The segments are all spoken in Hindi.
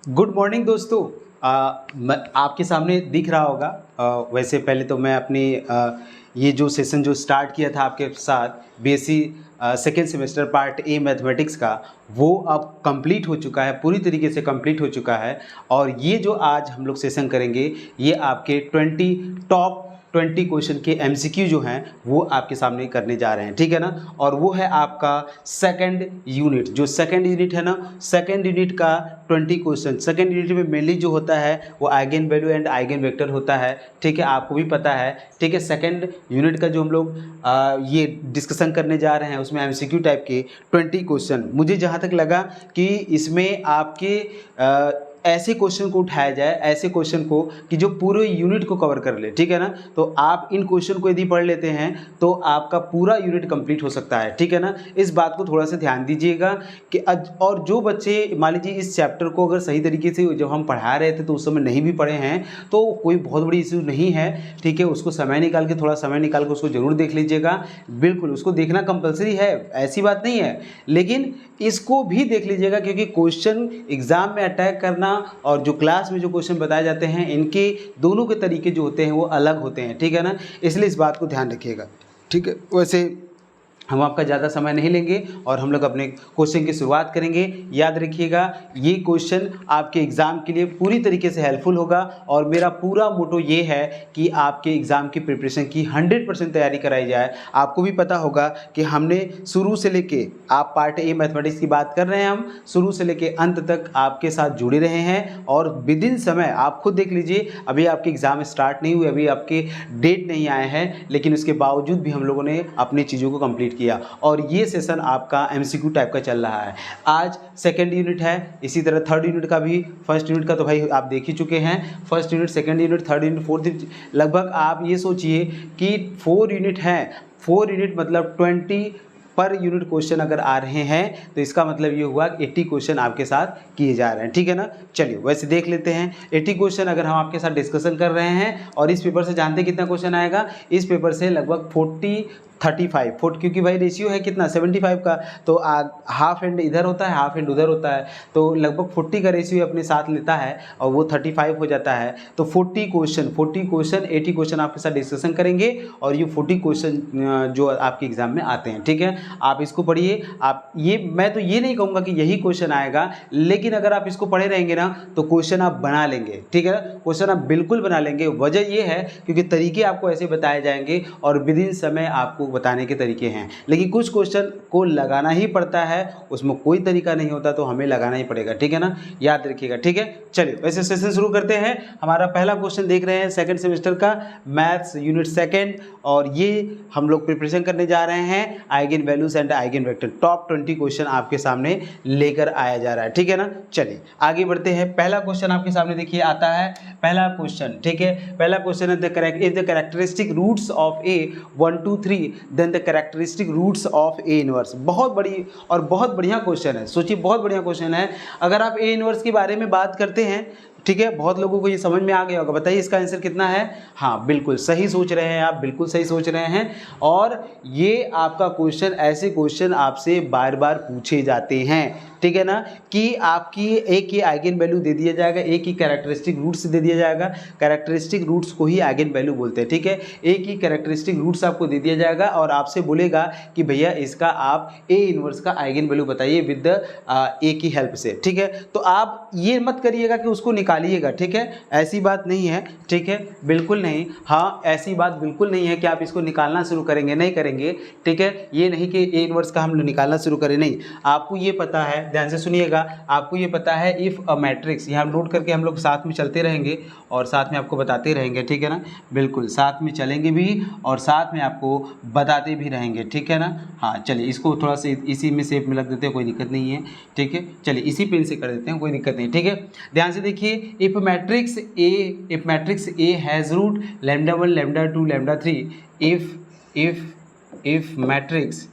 गुड मॉर्निंग दोस्तों। आपके सामने दिख रहा होगा। वैसे पहले तो मैं अपनी ये जो सेशन जो स्टार्ट किया था आपके साथ BSc second semester part A mathematics का, वो अब कंप्लीट हो चुका है, पूरी तरीके से कंप्लीट हो चुका है। और ये जो आज हम लोग सेशन करेंगे, ये आपके 20 क्वेश्चन के एमसीक्यू जो हैं वो आपके सामने करने जा रहे हैं, ठीक है ना। और वो है आपका सेकंड यूनिट। जो सेकंड यूनिट है ना, सेकंड यूनिट का 20 क्वेश्चन। सेकंड यूनिट में मेनली जो होता है वो eigen value and eigen vector होता है, ठीक है, आपको भी पता है, ठीक है। सेकंड यूनिट का जो हम लोग ये डिस्कशन करने जा रहे हैं उसमें एमसीक्यू टाइप के 20 क्वेश्चन। मुझे जहाँ तक लगा कि इसमें आपके ऐसे क्वेश्चन को उठाया जाए, ऐसे क्वेश्चन को कि जो पूरे यूनिट को कवर कर ले, ठीक है ना। तो आप इन क्वेश्चन को यदि पढ़ लेते हैं तो आपका पूरा यूनिट कंप्लीट हो सकता है, ठीक है ना। इस बात को थोड़ा सा ध्यान दीजिएगा कि और जो बच्चे मान लीजिए इस चैप्टर को अगर सही तरीके से जब हम पढ़ा रहे थे तो उस समय नहीं भी पढ़े हैं तो कोई बहुत बड़ी इशू नहीं है, ठीक है। उसको समय निकाल के, थोड़ा समय निकाल के उसको जरूर देख लीजिएगा। बिल्कुल उसको देखना कंपलसरी है, ऐसी बात नहीं है, लेकिन इसको भी देख लीजिएगा क्योंकि क्वेश्चन एग्जाम में अटैक करना और जो क्लास में जो क्वेश्चन बताए जाते हैं इनके दोनों के तरीके जो होते हैं वो अलग होते हैं, ठीक है ना। इसलिए इस बात को ध्यान रखिएगा, ठीक है। वैसे हम आपका ज़्यादा समय नहीं लेंगे और हम लोग अपने क्वेश्चन की शुरुआत करेंगे। याद रखिएगा ये क्वेश्चन आपके एग्ज़ाम के लिए पूरी तरीके से हेल्पफुल होगा और मेरा पूरा मोटो ये है कि आपके एग्ज़ाम की प्रिपरेशन की 100% तैयारी कराई जाए। आपको भी पता होगा कि हमने शुरू से लेके, आप पार्ट ए मैथमेटिक्स की बात कर रहे हैं, हम शुरू से लेके अंत तक आपके साथ जुड़े रहे हैं और विदिन समय आप खुद देख लीजिए, अभी आपके एग्ज़ाम स्टार्ट नहीं हुए, अभी आपके डेट नहीं आए हैं, लेकिन उसके बावजूद भी हम लोगों ने अपनी चीज़ों को कंप्लीट किया और ये सेशन आपका एमसीक्यू टाइप का चल रहा है। आज सेकंड यूनिट है, इसी तरह थर्ड यूनिट का भी। फर्स्ट यूनिट का तो भाई आप देख ही चुके हैं, first unit, second unit, third unit, fourth unit, लगभग आप ये सोचिए कि 4 यूनिट हैं। 4 यूनिट मतलब 20 पर यूनिट क्वेश्चन अगर आ रहे हैं तो इसका मतलब ये हुआ 80 क्वेश्चन आपके साथ किए जा रहे हैं, ठीक है ना। चलिए वैसे देख लेते हैं 80 क्वेश्चन अगर हम आपके साथ डिस्कशन कर रहे हैं और इस पेपर से जानते हैं कितना क्वेश्चन आएगा। इस पेपर से लगभग 35 क्योंकि भाई रेशियो है कितना 75 का, तो हाफ एंड इधर होता है, हाफ एंड उधर होता है, तो लगभग 40 का रेशियो अपने साथ लेता है और वो 35 हो जाता है। तो 40 क्वेश्चन 80 क्वेश्चन आपके साथ डिस्कशन करेंगे और ये 40 क्वेश्चन जो आपके एग्जाम में आते हैं, ठीक है। आप इसको पढ़िए। आप ये, मैं तो ये नहीं कहूँगा कि यही क्वेश्चन आएगा, लेकिन अगर आप इसको पढ़े रहेंगे ना तो क्वेश्चन आप बना लेंगे, ठीक है ना। क्वेश्चन आप बिल्कुल बना लेंगे। वजह ये है क्योंकि तरीके आपको ऐसे बताए जाएंगे और विदिन समय आपको बताने के तरीके हैं, लेकिन कुछ क्वेश्चन को लगाना ही पड़ता है, उसमें कोई तरीका नहीं होता तो हमें लगाना ही पड़ेगा, ठीक है ना। याद रखिएगा, ठीक है। चलिए वैसे सेशन शुरू करते हैं। हमारा पहला क्वेश्चन देख रहे हैं सेकंड सेमेस्टर का मैथ्स यूनिट सेकंड, और ये हम लोग प्रिपरेशन करने जा रहे हैं eigen values and eigen vector. Top 20 question आपके सामने लेकर आया जा रहा है, ठीक है ना। चलिए आगे बढ़ते हैं। पहला क्वेश्चन आपके सामने देखिए आता है, पहला क्वेश्चन, ठीक है। पहला क्वेश्चन है the characteristic roots of A 1 2 3 then the characteristic roots of A inverse. बहुत बड़ी और बहुत बढ़िया क्वेश्चन है, सोचिए बहुत बढ़िया क्वेश्चन है। अगर आप ए इनवर्स के बारे में बात करते हैं, ठीक है, बहुत लोगों को ये समझ में आ गया होगा। बताइए इसका आंसर कितना है। हाँ बिल्कुल सही सोच रहे हैं आप, बिल्कुल सही सोच रहे हैं। और ये आपका क्वेश्चन, ऐसे क्वेश्चन आपसे बार बार पूछे जाते हैं, ठीक है ना, कि आपकी ए की आइगन वैल्यू दे दिया जाएगा, ए की कैरेक्टरिस्टिक रूट्स दे दिया जाएगा। कैरेक्टरिस्टिक रूट्स को ही आइगन वैल्यू बोलते हैं, ठीक है। ए की कैरेक्टरिस्टिक रूट्स आपको दे दिया जाएगा और आपसे बोलेगा कि भैया इसका आप ए इनवर्स का आइगन वैल्यू बताइए विद द ए की हेल्प से, ठीक है। तो आप ये मत करिएगा कि उसको निकालिएगा, ठीक है, ऐसी बात नहीं है, ठीक है, बिल्कुल नहीं। हाँ ऐसी बात बिल्कुल नहीं है कि आप इसको निकालना शुरू करेंगे, नहीं करेंगे, ठीक है। ये नहीं कि ए इनवर्स का हम लोग निकालना शुरू करें, नहीं। आपको ये पता है, ध्यान से सुनिएगा, आपको ये पता है इफ़ अ मैट्रिक्स, यहाँ नोट करके हम लोग साथ में चलते रहेंगे और साथ में आपको बताते रहेंगे, ठीक है ना। बिल्कुल साथ में चलेंगे भी और साथ में आपको बताते भी रहेंगे, ठीक है ना। हाँ चलिए इसको थोड़ा सा इसी में शेप में लग देते हैं, कोई दिक्कत नहीं है, ठीक है। चलिए इसी पेन से कर देते हैं, कोई दिक्कत नहीं, ठीक है। ध्यान से देखिए, if matrix A has root lambda 1 lambda 2 lambda 3, if matrix,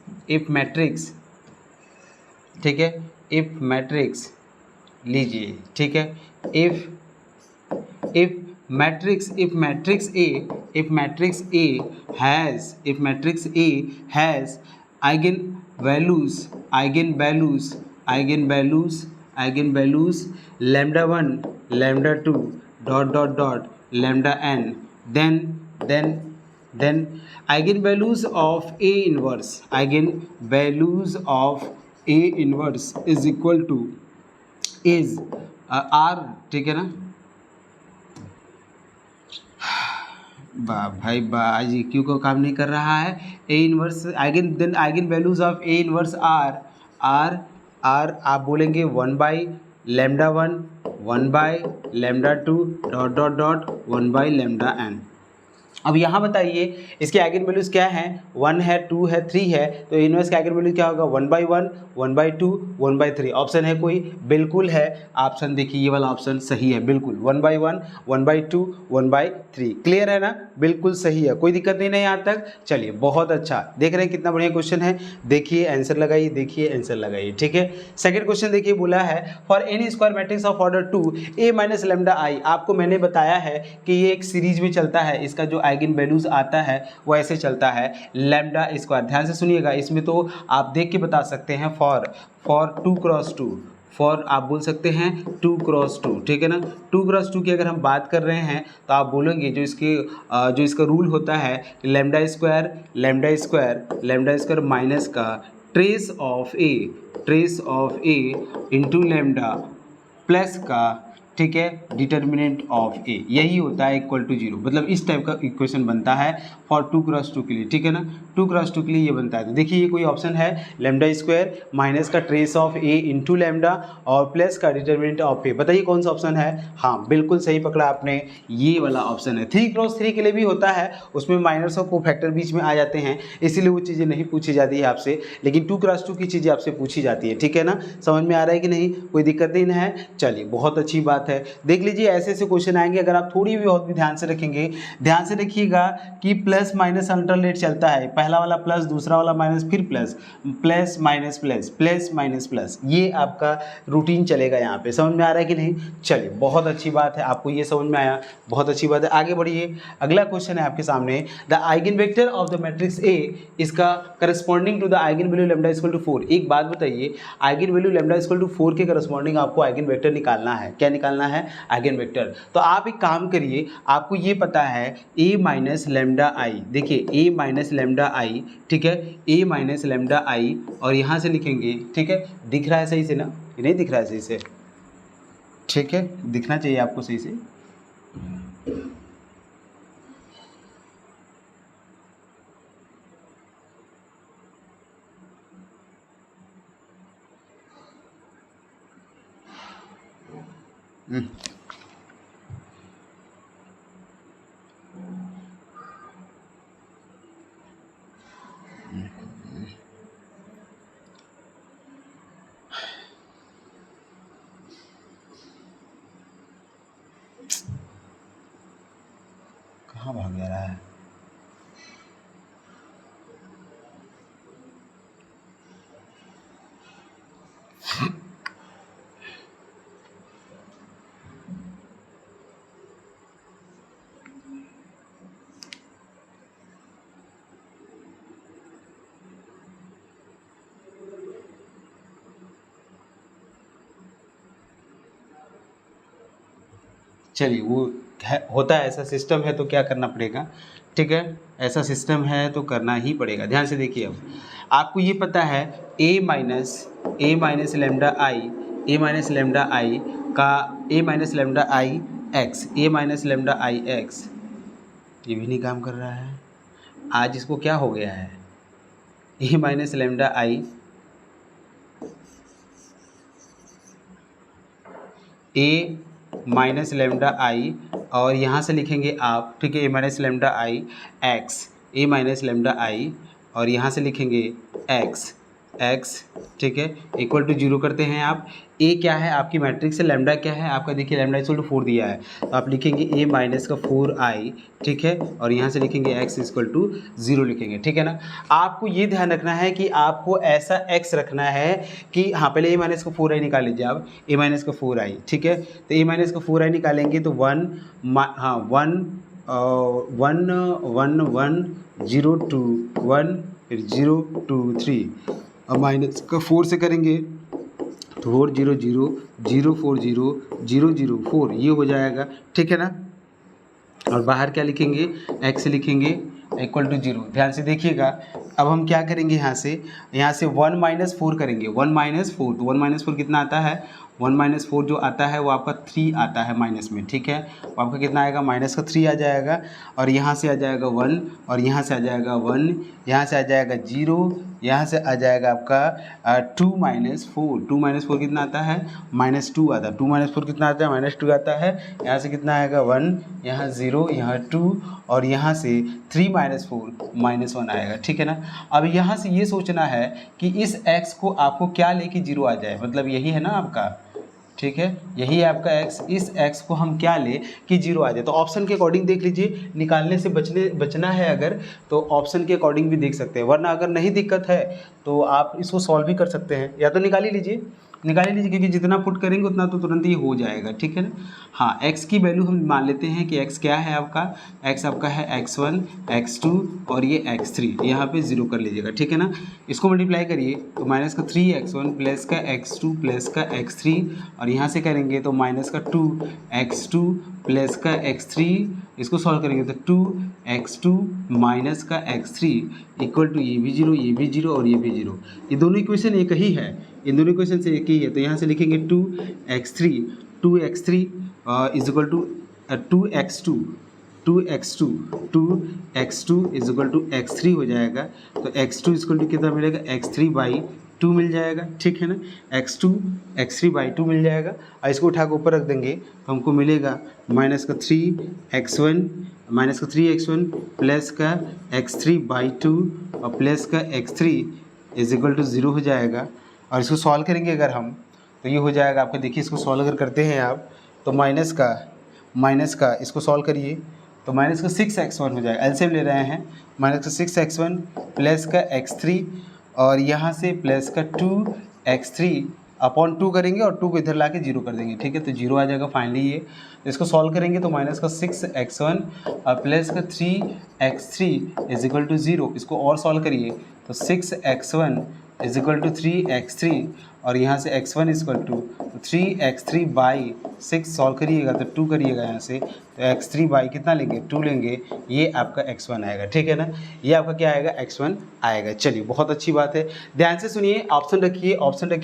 ठीक है, इफ मैट्रिक्स लीजिए, ठीक है, if matrix A has eigen values eigen values lambda 1 lambda 2 dot dot dot lambda n, then eigen values of A inverse, eigen values of A inverse is equal to is R, ठीक है ना। भाई आज क्यों को काम नहीं कर रहा है। A inverse eigen values of A inverse are आप बोलेंगे 1/λ1 1/λ2 डॉट डॉट डॉट 1/λn। अब यहाँ बताइए इसके आइगन वैल्यूज क्या हैं, 1 है 2 है 3 है, तो इनवर्स का आइगन वैल्यू क्या होगा 1/1 1/2 1/3। ऑप्शन है कोई, बिल्कुल है। ऑप्शन देखिए ये वाला ऑप्शन सही है, बिल्कुल 1/1 1/2 1/3। क्लियर है ना, बिल्कुल सही है, कोई दिक्कत नहीं है यहाँ तक। चलिए बहुत अच्छा, देख रहे हैं कितना बढ़िया क्वेश्चन है। देखिए आंसर लगाइए, देखिए आंसर लगाइए, ठीक है। सेकंड क्वेश्चन देखिए, बोला है for N E square matrix of order 2 A - λI। आपको मैंने बताया है कि ये एक सीरीज में चलता है, इसका जो आइगन वैल्यूज आता है वो ऐसे चलता है लैम्डा स्क्वायर। ध्यान से सुनिएगा, इसमें तो आप देख के बता सकते हैं फॉर 2 क्रॉस 2, फॉर आप बोल सकते हैं 2 क्रॉस 2, ठीक है ना। 2 क्रॉस 2 की अगर हम बात कर रहे हैं तो आप बोलेंगे जो इसका रूल होता है लैम्डा स्क्वायर माइनस का trace of A into lambda plus का, ठीक है, डिटर्मिनेंट ऑफ ए, यही होता है इक्वल टू 0। मतलब इस टाइप का इक्वेशन बनता है फॉर 2 क्रॉस 2 के लिए, ठीक है ना। 2 क्रॉस 2 के लिए ये बनता है। तो देखिए ये कोई ऑप्शन है लैम्डा स्क्वायर माइनस का trace of A into lambda और प्लस का डिटर्मिनेंट ऑफ ए। बताइए कौन सा ऑप्शन है। हाँ बिल्कुल सही पकड़ा आपने, ये वाला ऑप्शन है। 3 क्रॉस 3 के लिए भी होता है, उसमें माइनस और कोफैक्टर बीच में आ जाते हैं, इसीलिए वो चीज़ें नहीं पूछी जाती है आपसे, लेकिन 2 क्रॉस 2 की चीज़ें आपसे पूछी जाती है, ठीक है ना। समझ में आ रहा है कि नहीं, कोई दिक्कत नहीं है। चलिए बहुत अच्छी बात है। देख लीजिए ऐसे ऐसे क्वेश्चन आएंगे, अगर आप थोड़ी भी बहुत भी ध्यान से रखेंगे, ध्यान से रखिएगा कि प्लस माइनस अल्टरनेट चलता है, पहला वाला प्लस, दूसरा वाला माइनस, फिर plus minus plus minus plus, ये आपका रूटीन चलेगा यहाँ पे। समझ में आ रहा है कि नहीं। चलिए बहुत अच्छी बात है, आपको ये समझ में आया, बहुत अच्छी बात है। आगे बढ़िए, अगला क्वेश्चन है आपके सामने, the eigenvector of the matrix A इसका corresponding to the eigen value lambda equal to 4। एक बात बताइए, eigen value lambda equal to 4 के करस्पॉन्डिंग आपको आइगन वेक्टर निकालना है। क्या निकालना है, आइगन वेक्टर। तो आप एक काम करिए, आपको ये पता है a माइनस लैम्डा आई, देखिए a माइनस लैम्डा आई, ठीक है, a माइनस लैम्डा आई, और यहाँ से लिखेंगे, ठीक है, दिख रहा है सही से ना, नहीं दिख रहा है सही से, ठीक है, दिखना चाहिए आपको सही से। कहाँ भाग जा रहा है। चलिए वो होता है, ऐसा सिस्टम है तो क्या करना पड़ेगा, ठीक है, ऐसा सिस्टम है तो करना ही पड़ेगा। ध्यान से देखिए, अब आपको ये पता है a minus lambda I, a minus lambda I का a minus lambda I x, a minus lambda I x, ये भी नहीं काम कर रहा है आज, इसको क्या हो गया है, a minus lambda I a minus lambda I, और यहाँ से लिखेंगे आप, ठीक है, A minus lambda I x, A minus lambda I, और यहाँ से लिखेंगे एक्स, ठीक है, इक्वल टू 0 करते हैं आप। ए क्या है आपकी मैट्रिक्स से, लेमडा क्या है आपका, देखिए लेमडा इक्वल टू 4 दिया है, तो आप लिखेंगे ए माइनस का 4i, ठीक है, और यहाँ से लिखेंगे x इक्वल टू 0 लिखेंगे, ठीक है ना। आपको ये ध्यान रखना है कि आपको ऐसा x रखना है कि, हाँ पहले ए माइनस का 4i निकाल लीजिए आप, ए माइनस का 4i, ठीक है, तो ए माइनस का 4i निकालेंगे तो 1 0 2 1 फिर 0 2 3, और माइनस का 4 से करेंगे 400,040,004 ये हो जाएगा, ठीक है ना। और बाहर क्या लिखेंगे, x लिखेंगे इक्वल टू 0। ध्यान से देखिएगा, अब हम क्या करेंगे, यहाँ से 1 - 4 करेंगे, 1 - 4, तो 1 - 4 कितना आता है, 1 - 4 जो आता है वो आपका 3 आता है माइनस में, ठीक है। वो आपका कितना आएगा, माइनस का 3 आ जाएगा, और यहाँ से आ जाएगा 1, और यहाँ से आ जाएगा 1, यहाँ से आ जाएगा 0, यहाँ से आ जाएगा आपका 2 - 4, 2 - 4 कितना आता है, -2 आता है, 2 - 4 कितना आता है, -2 आता है। यहाँ से कितना आएगा 1, यहाँ 0, यहाँ 2, और यहाँ से 3 - 4 -1 आएगा, ठीक है ना। अब यहाँ से ये सोचना है कि इस x को आपको क्या लेके 0 आ जाए, मतलब यही है ना आपका, ठीक है, यही है आपका x, इस x को हम क्या ले कि 0 आ जाए। तो ऑप्शन के अकॉर्डिंग देख लीजिए, निकालने से बचना है अगर, तो ऑप्शन के अकॉर्डिंग भी देख सकते हैं, वरना अगर नहीं दिक्कत है तो आप इसको सॉल्व भी कर सकते हैं, या तो निकाल ही लीजिए, क्योंकि जितना पुट करेंगे उतना तो तुरंत ही हो जाएगा, ठीक है ना। हाँ, x की वैल्यू हम मान लेते हैं कि x क्या है आपका, x आपका है x1, x2 और ये x3, यहाँ पे 0 कर लीजिएगा, ठीक है ना। इसको मल्टीप्लाई करिए तो माइनस का 3x1 प्लस का x2 प्लस का x3, और यहाँ से करेंगे तो माइनस का 2x2 प्लस का x3, इसको सॉल्व करेंगे तो 2x2 माइनस का x3 इक्वल टू ये भी 0, ये भी 0 और ये भी 0। ये दोनों इक्वेशन एक ही है, इन दोनों इक्वेशन से एक ही है, तो यहाँ से लिखेंगे 2x3 is equal to 2x2 is equal to x3 हो जाएगा। तो x2 इज इक्वल टू कितना मिलेगा, x3/2 मिल जाएगा, ठीक है ना। x3/2 मिल जाएगा, और इसको उठा के ऊपर रख देंगे तो हमको मिलेगा माइनस का 3x1 प्लस का x3/2 और प्लस का x3 इज इक्वल टू 0 हो जाएगा। और इसको सॉल्व करेंगे अगर हम तो ये हो जाएगा आपका, देखिए इसको सॉल्व अगर करते हैं आप तो माइनस का इसको सॉल्व करिए तो माइनस का 6x1 हो जाएगा, एलसीएम ले रहे हैं, माइनस का 6x1 प्लस का x3 और यहाँ से प्लस का 2x3/2 करेंगे और 2 को इधर ला के 0 कर देंगे, ठीक है। तो 0 आ जाएगा फाइनली ये। इसको सॉल्व करेंगे तो माइनस का 6x1 और प्लस का 3x3 इज इक्वल टू 0। इसको और सॉल्व करिए तो 6x1 is equal to 3x3 और यहाँ से x1 is equal to 3x3/6 solve करिएगा तो 2 करिएगा यहाँ से, तो x3/ कितना लेंगे, 2 लेंगे, ये आपका x1 आएगा, ठीक है ना। ये आपका क्या आएगा, x1 आएगा। चलिए बहुत अच्छी बात है, ध्यान से सुनिए, ऑप्शन रखिए,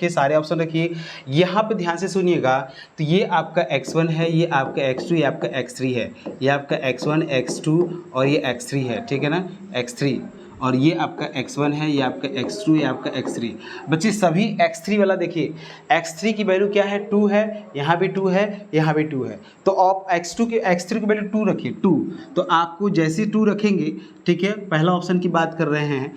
सारे ऑप्शन रखिए, यहाँ पे ध्यान से सुनिएगा। तो ये आपका x1 है, ये आपका x2, ये आपका x3 है, ये आपका x1 x2 और ये x3 है, ठीक है ना, x3, और ये आपका x1 है, ये आपका x2, ये आपका x3। बच्चे सभी x3 वाला देखिए, x3 की वैल्यू क्या है, 2 है, यहाँ भी 2 है, यहाँ भी 2 है, तो आप x3 की वैल्यू 2 रखिए, 2। तो आपको जैसे 2 रखेंगे, ठीक है, पहला ऑप्शन की बात कर रहे हैं,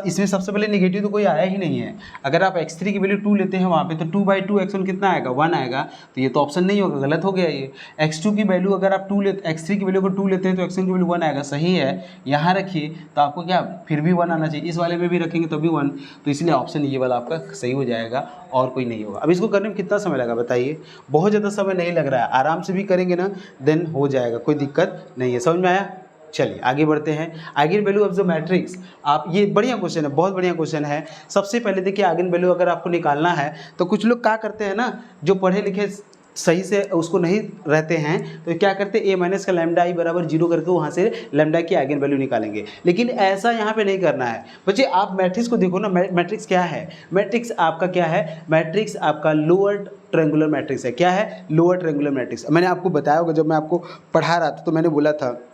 इसमें सबसे पहले नेगेटिव तो कोई आया ही नहीं है। अगर आप x3 की वैल्यू 2 लेते हैं वहाँ पे तो 2/2 x1 कितना आएगा, 1 आएगा, तो ये तो ऑप्शन नहीं होगा, गलत हो गया ये। x2 की वैल्यू अगर आप x3 की वैल्यू को 2 लेते हैं तो x1 की वैल्यू 1 आएगा, सही है, यहाँ रखिए तो आपको क्या फिर भी 1 आना चाहिए, इस वाले में भी रखेंगे तो भी 1, तो इसलिए ऑप्शन ये वाला आपका सही हो जाएगा और कोई नहीं होगा। अब इसको करने में कितना समय लगा बताइए, बहुत ज़्यादा समय नहीं लग रहा है, आराम से भी करेंगे ना देन हो जाएगा, कोई दिक्कत नहीं है, समझ में आया। चलिए आगे बढ़ते हैं। Eigen value of the matrix, आप ये बढ़िया क्वेश्चन है, बहुत बढ़िया क्वेश्चन है। सबसे पहले देखिए आइगन वैल्यू अगर आपको निकालना है तो कुछ लोग क्या करते हैं ना, जो पढ़े लिखे सही से उसको नहीं रहते हैं तो क्या करते हैं, a माइनस का लैम्डा i बराबर 0 करके वहाँ से लैम्डा की आइगन वैल्यू निकालेंगे, लेकिन ऐसा यहाँ पे नहीं करना है बच्चे। आप मैट्रिक्स को देखो ना, मैट्रिक्स क्या है, मैट्रिक्स आपका क्या है, मैट्रिक्स आपका लोअर ट्रायंगुलर मैट्रिक्स है। क्या है, लोअर ट्रायंगुलर मैट्रिक्स। मैंने आपको बताया होगा, जब मैं आपको पढ़ा रहा था तो मैंने बोला था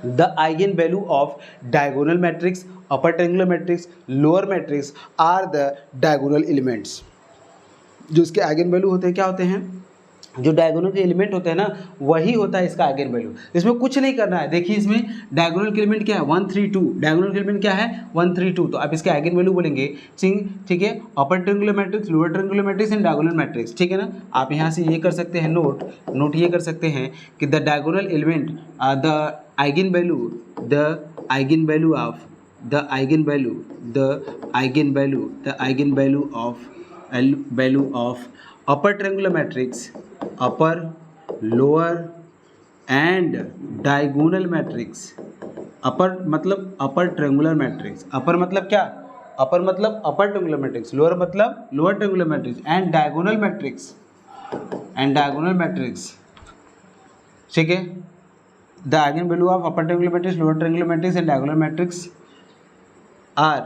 the eigen value of diagonal matrix, upper triangular matrix, lower matrix are the diagonal elements. जो इसके आइगन वैल्यू होते हैं क्या होते हैं, जो डायगोनल के एलिमेंट होते हैं ना वही होता है इसका आइगन वैल्यू। इसमें कुछ नहीं करना है, देखिए इसमें डायगोनल के एलिमेंट क्या है, 1 3 2, डायगोनल के एलिमेंट क्या है 1 3 2, तो आप इसके आइगन वैल्यू बोलेंगे, ठीक है, अपर triangular matrix, lower triangular matrix and diagonal matrix, ठीक है ना। आप यहाँ से ये कर सकते हैं नोट ये कर सकते हैं कि the diagonal element the eigen value of upper triangular matrix, upper, lower and diagonal matrix. Upper मतलब अपर ट्रायंगुलर मैट्रिक्स, अपर मतलब क्या, अपर मतलब अपर ट्रायंगुलर मैट्रिक्स, लोअर मतलब lower triangular matrix, and diagonal matrix, ठीक है। The eigen value of upper triangular matrix, lower triangular matrix and diagonal matrix are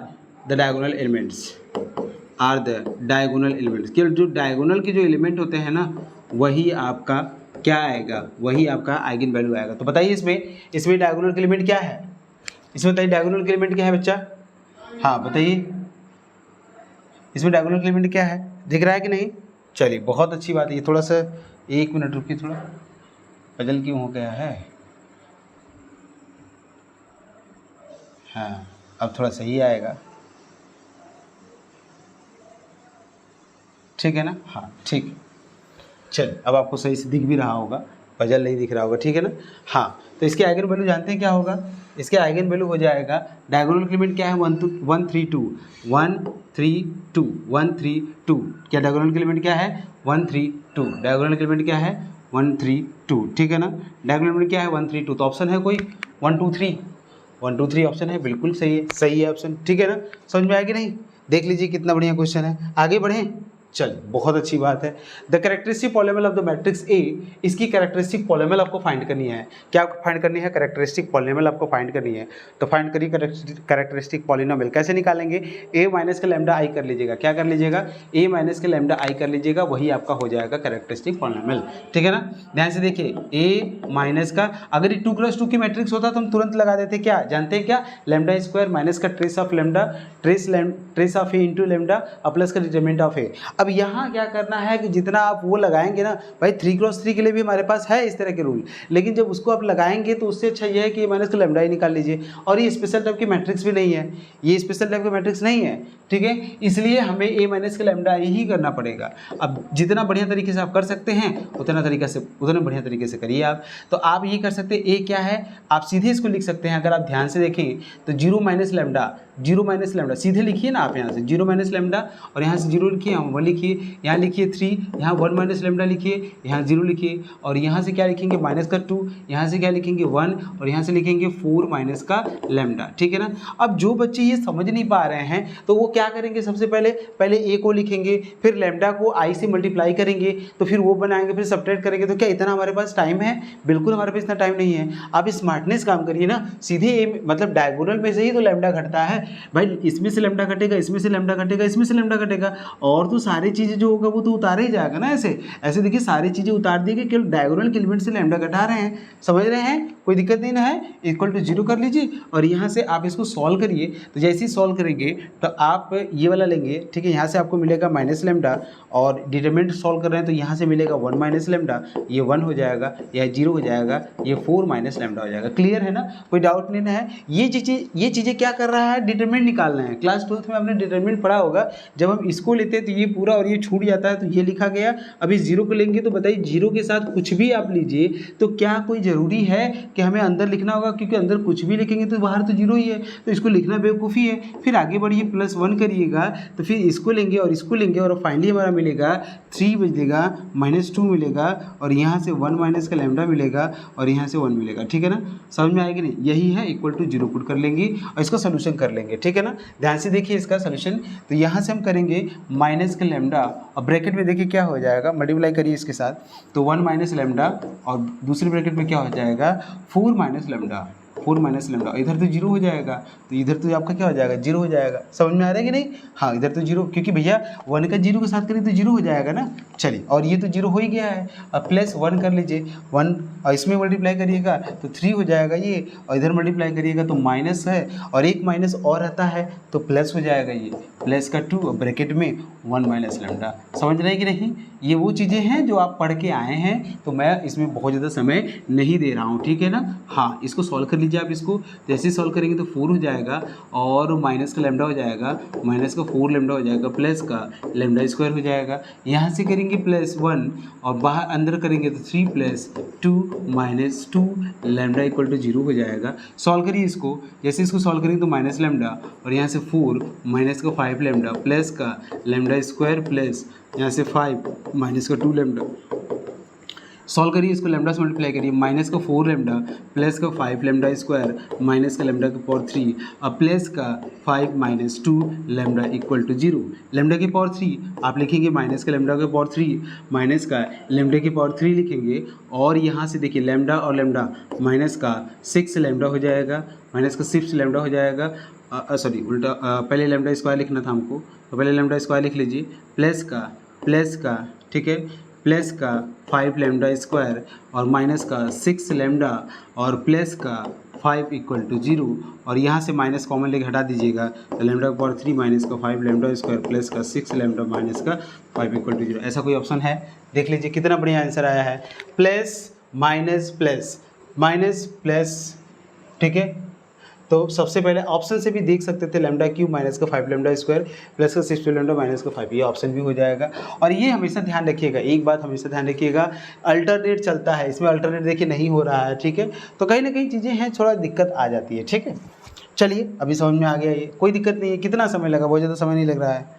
the diagonal elements, कि जो डायगोनल के जो एलिमेंट होते हैं ना वही आपका क्या आएगा, वही आपका आइगन वैल्यू आएगा। तो बताइए इसमें डायगोनल के एलिमेंट क्या है, इसमें बताइए डायगोनल के एलिमेंट क्या है बच्चा, हाँ बताइए इसमें डायगोनल के एलिमेंट क्या है, दिख रहा है कि नहीं। चलिए बहुत अच्छी बात है। ये थोड़ा सा 1 मिनट रुकिए, थोड़ा पजल क्यों हो गया है, हाँ अब थोड़ा सही आएगा, ठीक है ना, हाँ ठीक। चल अब आपको सही से दिख भी रहा होगा, पजल नहीं दिख रहा होगा, ठीक है ना। हाँ तो इसके आइगन वैल्यू जानते हैं क्या होगा, इसके आइगन वैल्यू हो जाएगा, डायगोनल एलिमेंट क्या है 1 3 2, क्या डायगोनल एलिमेंट क्या है 1 3 2, डायगोनल एलिमेंट क्या है 1 3 2, ठीक है ना। डायगोनल एलिमेंट क्या है 1 3 2, तो ऑप्शन है कोई 1 2 3 ऑप्शन है, बिल्कुल सही है ऑप्शन, ठीक है ना। समझ में आया कि नहीं, देख लीजिए कितना बढ़िया क्वेश्चन है। आगे बढ़ें, चलिए बहुत अच्छी बात है। The characteristic polynomial of the matrix ए, इसकी कैरेक्टरिस्टिक पॉलीनोमियल आपको फाइंड करनी है। क्या फाइंड करनी है, कैरेक्टरिस्टिक पॉलीनोमियल आपको फाइंड करनी है। तो फाइंड करिए कैरेक्टरिस्टिक पॉलीनोमियल, कैसे निकालेंगे, ए माइनस का लैम्डा आई कर लीजिएगा, क्या कर लीजिएगा, ए माइनस का लैम्डा आई कर लीजिएगा, वही आपका हो जाएगा कैरेक्टरिस्टिक पॉलीनोमियल, ठीक है ना। ध्यान से देखिए ए माइनस का, अगर ये 2x2 की मैट्रिक्स होता तो हम तुरंत लगा देते, क्या जानते हैं क्या, लैम्डा स्क्वायर माइनस का trace of lambda, trace of A into lambda और प्लस का डिटरमिनेंट ऑफ ए। अब यहाँ क्या करना है कि जितना आप वो लगाएंगे ना, भाई 3x3 के लिए भी हमारे पास है इस तरह के रूल, लेकिन जब उसको आप लगाएंगे तो उससे अच्छा ये है कि माइनस का लैम्डा ही निकाल लीजिए। और ये स्पेशल टाइप की मैट्रिक्स भी नहीं है, ये स्पेशल टाइप की मैट्रिक्स नहीं है, ठीक है, इसलिए हमें ए माइनस का लैम्डा ही करना पड़ेगा। अब जितना बढ़िया तरीके से आप कर सकते हैं उतना बढ़िया तरीके से करिए आप। तो आप ये कर सकते हैं, ए क्या है आप सीधे इसको लिख सकते हैं, अगर आप ध्यान से देखें तो 0 माइनस लैम्डा सीधे लिखिए ना आप, यहाँ से 0 माइनस लैम्डा और यहाँ से 0 लिखिए, यहाँ 1 लिखिए, यहाँ लिखिए 3, यहाँ 1 माइनस लैम्डा लिखिए, यहाँ 0 लिखिए, और यहाँ से क्या लिखेंगे माइनस का 2, यहाँ से क्या लिखेंगे 1 और यहाँ से लिखेंगे 4 माइनस का लैम्डा, ठीक है ना। अब जो बच्चे ये समझ नहीं पा रहे हैं तो वो क्या करेंगे, सबसे पहले ए को लिखेंगे, फिर लैम्डा को आई से मल्टीप्लाई करेंगे, तो फिर वो बनाएंगे, फिर सब्ट्रैक्ट करेंगे। तो क्या इतना हमारे पास टाइम है, बिल्कुल हमारे पास इतना टाइम नहीं है। आप स्मार्टनेस काम करिए ना, सीधे ए मतलब डायगोनल में से ही तो लैम्डा घटता है भाई, इसमें से लैम्डा घटेगा, इसमें से लैम्डा घटेगा, इसमें से लैम्डा घटेगा, और तो सारी चीज़ें जो होगा वो तो उतारे ही जाएगा ना। ऐसे देखिए सारी चीज़ें उतार दी गई, केवल डायगोनल के एलिमेंट से लैम्डा घटा रहे हैं, समझ रहे हैं, कोई दिक्कत नहीं ना है। इक्वल टू 0 कर लीजिए और यहाँ से आप इसको सॉल्व करिए। तो जैसे ही सॉल्व करेंगे तो आप ये वाला लेंगे, ठीक है, यहाँ से आपको मिलेगा माइनस लैम्डा, और डिटरमिनेंट सॉल्व कर रहे हैं तो यहाँ से मिलेगा 1 माइनस लैम्डा, ये 1 हो जाएगा, यह 0 हो जाएगा, ये 4 माइनस लैम्डा हो जाएगा। क्लियर है ना, कोई डाउट नहीं ना है। ये चीज़ें क्या कर रहा है, डिटरमिनेंट निकालना है। क्लास 12th में आपने डिटरमिनेंट पढ़ा होगा, जब हम इसको लेते हैं तो ये पूरा और ये छूट जाता है, तो ये लिखा गया। अभी 0 को लेंगे तो बताइए 0 के साथ कुछ भी आप लीजिए, तो क्या कोई ज़रूरी है कि हमें अंदर लिखना होगा, क्योंकि अंदर कुछ भी लिखेंगे तो बाहर तो 0 ही है, तो इसको लिखना बेवकूफ़ी है। फिर आगे बढ़िए +1 करिएगा, तो फिर इसको लेंगे और इसको लेंगे, और फाइनली हमारा मिलेगा 3 बजेगा, -2 मिलेगा, और यहाँ से 1 माइनस का लैम्डा मिलेगा, और यहाँ से 1 मिलेगा, ठीक है ना। समझ में आएगी नहीं, यही है, इक्वल टू 0 पुट कर लेंगे और इसका सोल्यूशन कर लेंगे, ठीक है ना। ध्यान से देखिए इसका सोल्यूशन, तो यहाँ से हम करेंगे माइनस का लैम्डा, और ब्रैकेट में देखिए क्या हो जाएगा, मल्टीप्लाई करिए इसके साथ, तो 1 माइनस लैम्डा, और दूसरे ब्रैकेट में क्या हो जाएगा 4 माइनस लैम्डा, इधर तो 0 हो जाएगा, तो इधर तो आपका क्या हो जाएगा 0 हो जाएगा। समझ में आ रहा है कि नहीं, हाँ इधर तो 0, क्योंकि भैया 1 का 0 के साथ करें तो 0 हो जाएगा ना। चलिए, और ये तो 0 हो ही गया है, अब +1 कर लीजिए, 1 और इसमें मल्टीप्लाई करिएगा तो 3 हो जाएगा ये, और इधर मल्टीप्लाई करिएगा तो माइनस है, और एक माइनस और आता है तो प्लस हो जाएगा, ये प्लस का 2 ब्रैकेट में 1 माइनस लैम्डा। समझ रहे हैं कि नहीं, ये वो चीज़ें हैं जो आप पढ़ के आए हैं, तो मैं इसमें बहुत ज़्यादा समय नहीं दे रहा हूँ, ठीक है ना। हाँ इसको सॉल्व कर लीजिए आप, इसको जैसे सॉल्व करेंगे तो 4 हो जाएगा, और माइनस का लैम्डा हो जाएगा, माइनस का 4 लैम्डा हो जाएगा, प्लस का लैम्डा स्क्वायर हो जाएगा, यहाँ से करेंगे +1 और बाहर अंदर करेंगे तो 3 + 2 - 2 लैम्डा इक्वल टू 0 हो जाएगा। सॉल्व करिए इसको, जैसे इसको सॉल्व करेंगे तो माइनस लैम्डा, और यहाँ से 4 माइनस का 5 लैम्डा, प्लस का लैम्डा स्क्वायर, प्लस यहाँ से 5 माइनस का 2 लैम्डा, सॉल्व करिए इसको, लैम्डा से मल्टीप्लाई करिए, माइनस का 4 लैम्डा प्लस का 5 लैम्डा स्क्वायर माइनस का लैम्डा की पावर 3 और प्लस का 5 minus 2 lambda equal to 0। Lambda की पावर 3 आप लिखेंगे माइनस का लैम्डा की पावर 3 माइनस का लैम्डा की पावर 3 लिखेंगे, और यहाँ से देखिए लैम्डा और लैम्डा माइनस का 6 लैम्डा हो जाएगा, माइनस का 6 लैम्डा हो जाएगा, सॉरी उल्टा, पहले लैम्डा स्क्वायर लिखना था हमको, तो पहले लैम्डा स्क्वायर लिख लीजिए, प्लस का ठीक है, प्लस का 5 लैम्डा स्क्वायर और माइनस का 6 लैम्डा और प्लस का 5 इक्वल टू 0, और यहाँ से माइनस कॉमन लेके हटा दीजिएगा, तो लैम्डा की पावर 3 माइनस का 5 लैम्डा स्क्वायर प्लस का 6 लैम्डा माइनस का 5 इक्वल टू 0। ऐसा कोई ऑप्शन है? देख लीजिए कितना बढ़िया आंसर आया है, plus minus plus minus plus, ठीक है। तो सबसे पहले ऑप्शन से भी देख सकते थे लैम्डा क्यूब माइनस का 5 लैम्डा स्क्वायर प्लस का 6 लैम्डा माइनस का 5, ये ऑप्शन भी हो जाएगा। और ये हमेशा ध्यान रखिएगा, एक बात हमेशा ध्यान रखिएगा, अल्टरनेट चलता है, इसमें अल्टरनेट देखिए नहीं हो रहा है, ठीक है, तो कहीं ना कहीं चीज़ें हैं, थोड़ा दिक्कत आ जाती है, ठीक है। चलिए अभी समझ में आ गया, ये कोई दिक्कत नहीं है, कितना समय लगा, बहुत ज़्यादा समय नहीं लग रहा है,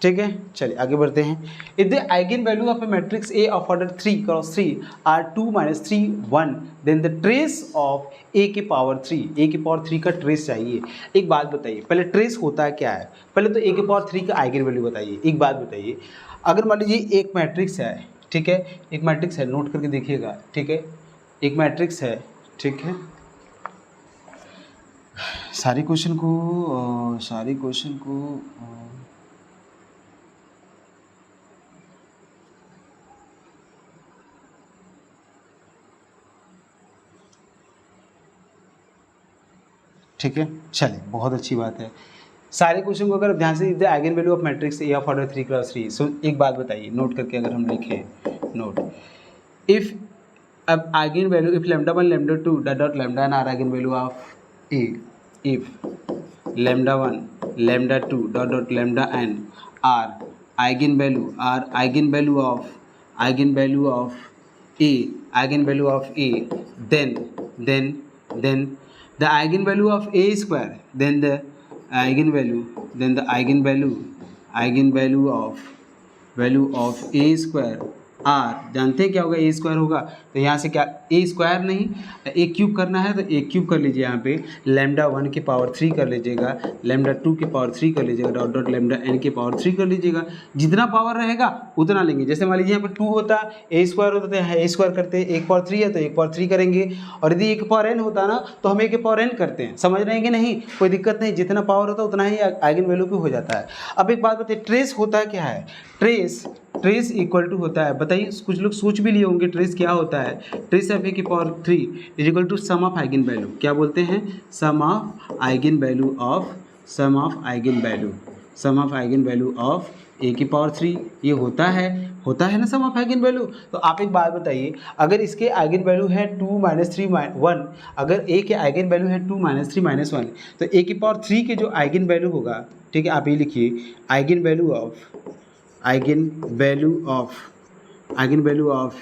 ठीक है। चलिए आगे बढ़ते हैं। If the eigen value of a matrix A of order 3 cross 3 are 2 - 3 1, then the trace of A की पावर 3, ए की पावर 3 का ट्रेस चाहिए। एक बात बताइए, पहले ट्रेस होता है क्या है, पहले तो ए की पावर 3 का आइगन वैल्यू बताइए। एक बात बताइए, अगर मान लीजिए एक मैट्रिक्स है, ठीक है, एक मैट्रिक्स है, नोट करके देखिएगा, ठीक है, एक मैट्रिक्स है, ठीक है, सारे क्वेश्चन को ठीक है। चलिए बहुत अच्छी बात है, सारे क्वेश्चन को अगर ध्यान से, the eigen value of matrix A of order 3 cross 3। So एक बात बताइए, नोट करके अगर हम लिखें, नोट, इफ अब eigen value, if lambda 1 lambda 2 dot lambda n are eigen value of A, if lambda 1 lambda 2 dot lambda n are eigen value of A, then the eigenvalue of a square, then the eigenvalue of a square r, जानते हैं क्या होगा, ए स्क्वायर होगा, तो यहाँ से क्या, ए स्क्वायर नहीं ए क्यूब करना है, तो ए क्यूब कर लीजिए, यहाँ पे लैम्डा 1 की पावर 3 कर लीजिएगा, लैम्डा 2 की पावर 3 कर लीजिएगा, डॉट लैम्डा n की पावर 3 कर लीजिएगा, जितना पावर रहेगा उतना लेंगे। जैसे मान लीजिए यहाँ पे 2 होता, ए स्क्वायर होता, तो यहाँ ए स्क्वायर करते हैं, एक पावर 3 है तो एक पावर 3 करेंगे, और यदि एक पावर n होता ना तो हम एक के पावर n करते हैं, समझ रहे हैं कि नहीं, कोई दिक्कत नहीं, जितना पावर होता है उतना ही आइगन वैल्यू पे हो जाता है। अब एक बात बताइए, ट्रेस होता क्या है, ट्रेस इक्वल टू होता है, बताइए, कुछ लोग सोच भी लिए होंगे ट्रेस क्या होता है, ट्रेस ऑफ ए की power 3 is equal to sum of eigen value, क्या बोलते हैं, sum of eigen value of A की पावर 3, ये होता है ना सम ऑफ आइगन वैल्यू। तो आप एक बात बताइए, अगर इसके आइगन वैल्यू है 2 - 3 1, अगर ए के आइगन वैल्यू है 2 - 3 -1, तो ए की पावर 3 के जो आइगन वैल्यू होगा, ठीक है, आप ये लिखिए, आइगन वैल्यू ऑफ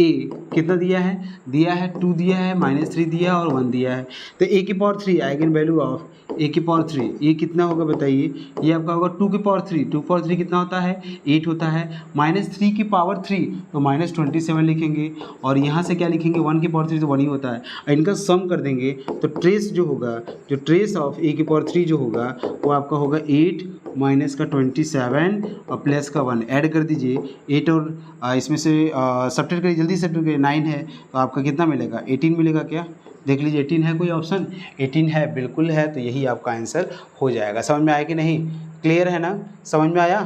ए कितना दिया है 2 दिया है, -3 दिया है और 1 दिया है, तो ए की power 3 eigen value of A की पावर 3 ये कितना होगा बताइए, ये आपका होगा 2 की पावर 3 कितना होता है 8 होता है, -3 की पावर 3 तो -27 लिखेंगे, और यहाँ से क्या लिखेंगे 1 की पावर 3 तो 1 ही होता है, इनका सम कर देंगे तो ट्रेस जो होगा, जो ट्रेस ऑफ ए की पावर 3 जो होगा वो आपका होगा 8 माइनस का 27 और प्लस का 1 ऐड कर दीजिए, 8 और इसमें से सब्ट्रैक्ट करिए, जल्दी सब्ट्रैक्ट करिए, 9 है तो आपका कितना मिलेगा 18 मिलेगा, क्या देख लीजिए 18 है कोई ऑप्शन, 18 है, बिल्कुल है, तो यही आपका आंसर हो जाएगा। समझ में आया कि नहीं, क्लियर है ना, समझ में आया,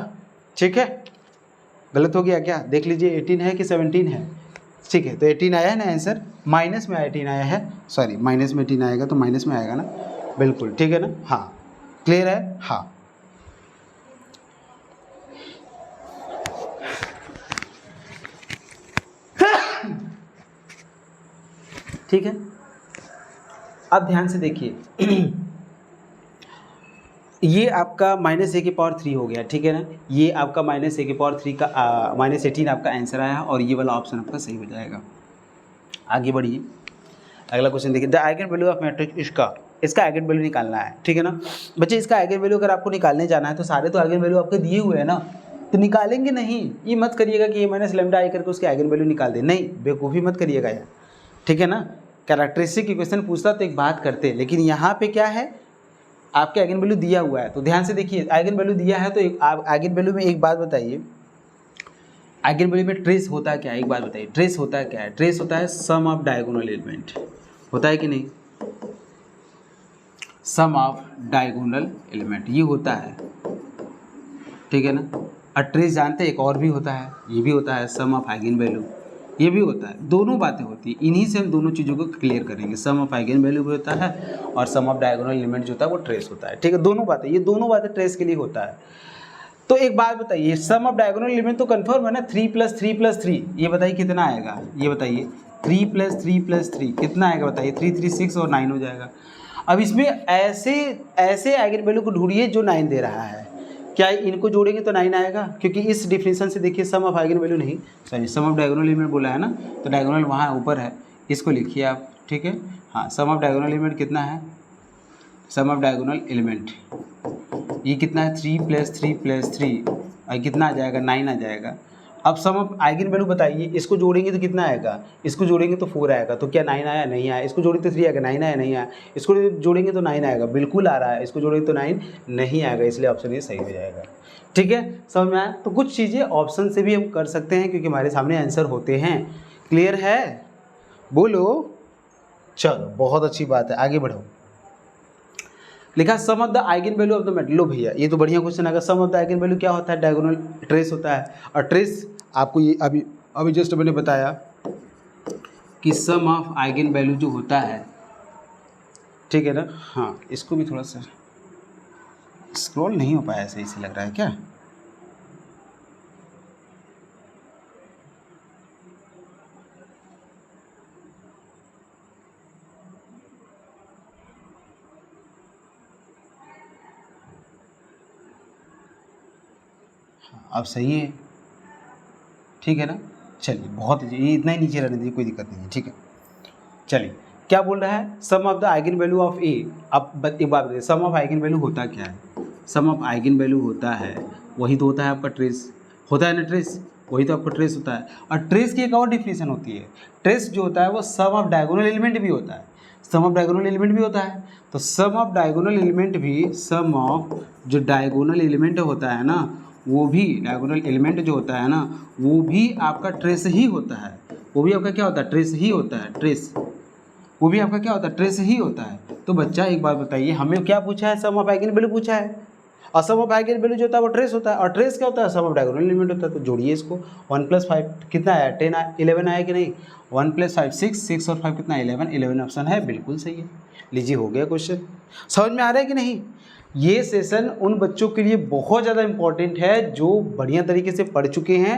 ठीक है, गलत हो गया क्या, देख लीजिए 18 है कि 17 है, ठीक है, तो 18 आया है ना आंसर, माइनस में 18 आया है, सॉरी माइनस में 18 आएगा तो माइनस में आएगा ना, बिल्कुल ठीक है ना, हाँ क्लियर है, हाँ ठीक है। अब ध्यान से देखिए ये आपका -a की पावर 3 हो गया, ठीक है ना, ये आपका -a की पावर 3 का -18 आपका आंसर आया और ये वाला ऑप्शन आपका सही हो जाएगा। आगे बढ़िए, अगला क्वेश्चन देखिए, the eigen value of matrix, इसका आइगन वैल्यू निकालना है, ठीक है ना बच्चे, इसका आइगन वैल्यू अगर आपको निकालने जाना है तो सारे तो आइगन वैल्यू आपके दिए हुए हैं ना, तो निकालेंगे नहीं, ये मत करिएगा कि ए माइनस लेमडा आई करके उसके आइगन वैल्यू निकाल दे, नहीं बेवकूफ़ी मत करिएगा यार, ठीक है ना। कैरेक्टरिस्टिक इक्वेशन पूछता तो एक बात करते, लेकिन यहाँ पे क्या है, आपके आइगन वैल्यू दिया हुआ है, तो ध्यान से देखिए आइगन वैल्यू दिया है, तो आप आइगन वैल्यू में एक बात बताइए, आइगन वैल्यू में ट्रेस होता है क्या, एक बात बताइए, ट्रेस होता है क्या है, ट्रेस होता है सम ऑफ डायगोनल एलिमेंट, होता है कि नहीं, सम ऑफ डायगोनल एलिमेंट ये होता है, ठीक है ना। और ट्रेस जानते हैं एक और भी होता है, ये भी होता है सम ऑफ आइगन वैल्यू, ये भी होता है, दोनों बातें होती है, इन्हीं से हम दोनों चीज़ों को क्लियर करेंगे, सम ऑफ आइगन वैल्यू भी होता है और सम ऑफ डायगोनल एलिमेंट जो होता है वो ट्रेस होता है, ठीक है, दोनों बातें, ये दोनों बातें ट्रेस के लिए होता है। तो एक बात बताइए, सम ऑफ डायगोनल एलिमेंट तो कंफर्म है ना, 3 + 3 + 3, ये बताइए कितना आएगा, ये बताइए 3 + 3 + 3 कितना आएगा बताइए, 3 3 6 और 9 हो जाएगा। अब इसमें ऐसे आइगन वैल्यू को ढूंढिए जो 9 दे रहा है, क्या इनको जोड़ेंगे तो 9 आएगा, क्योंकि इस डिफिनेशन से देखिए सम ऑफ आइगन वैल्यू नहीं, sorry sum of diagonal element बोला है ना, तो डायगोनल वहाँ ऊपर है, इसको लिखिए आप, ठीक है। हाँ, सम ऑफ डायगोनल एलिमेंट कितना है, सम ऑफ डायगोनल एलिमेंट ये कितना है, 3 + 3 + 3 और कितना आ जाएगा, 9 आ जाएगा। अब सम ऑफ आइगन वैल्यू बताइए, इसको जोड़ेंगे तो कितना आएगा, इसको जोड़ेंगे तो 4 आएगा, तो क्या 9 आया, नहीं आया, इसको जोड़ेंगे तो 3 आएगा, 9 आया, नहीं आया, इसको जोड़ेंगे तो 9 आएगा, बिल्कुल आ रहा है, इसको जोड़ेंगे तो 9 नहीं आएगा, इसलिए ऑप्शन ये सही हो जाएगा, ठीक है, समझ में आया। तो कुछ चीज़ें ऑप्शन से भी हम कर सकते हैं क्योंकि हमारे सामने आंसर होते हैं, क्लियर है, बोलो, चलो बहुत अच्छी बात है, आगे बढ़ो। लिखा sum of the eigen value of the metal, लो भैया ये तो बढ़िया क्वेश्चन आएगा, sum of the eigen value क्या होता है, डायगोनल ट्रेस होता है, और ट्रेस आपको ये अभी जस्ट मैंने बताया कि सम ऑफ आइगन वैल्यू जो होता है, ठीक है ना। हाँ, इसको भी थोड़ा सा स्क्रॉल नहीं हो पाया, सही से लग रहा है क्या, अब सही है, ठीक है ना। चलिए बहुत ये इतना ही नीचे रहने दीजिए, कोई दिक्कत नहीं है, ठीक है। चलिए क्या बोल रहा है, sum of the eigen value of A, अब एक बात बताइए, सम ऑफ आइगन वैल्यू होता क्या है, सम ऑफ आइगन वैल्यू होता है, वही तो होता है आपका ट्रेस, होता है ना ट्रेस, वही तो आपका ट्रेस होता है। और ट्रेस की एक और डिफिनेशन होती है, ट्रेस जो होता है वो सम ऑफ डायगोनल एलिमेंट भी होता है, सम ऑफ डायगोनल एलिमेंट भी होता है, तो सम ऑफ डायगोनल एलिमेंट भी, सम ऑफ जो डायगोनल एलिमेंट होता है ना, वो भी डायगोनल एलिमेंट जो होता है ना, वो भी आपका ट्रेस ही होता है, वो भी आपका क्या होता है, ट्रेस ही होता है, ट्रेस, वो भी आपका क्या होता है, ट्रेस ही होता है। तो बच्चा एक बात बताइए, हमें क्या पूछा है, सम ऑफ आइगन वैल्यू पूछा है, और सम ऑफ आइगन वैल्यू जो होता है वो ट्रेस होता है, और ट्रेस क्या होता है, सम ऑफ डायगोनल एलिमेंट होता है। तो जोड़िए इसको, 1 + 5 कितना आया, 10 11 आया कि नहीं, 1 + 5 6, 6 और 5 कितना, 11 ऑप्शन है, बिल्कुल सही है। लीजिए हो गया क्वेश्चन, समझ में आ रहा है कि नहीं। ये सेशन उन बच्चों के लिए बहुत ज़्यादा इंपॉर्टेंट है जो बढ़िया तरीके से पढ़ चुके हैं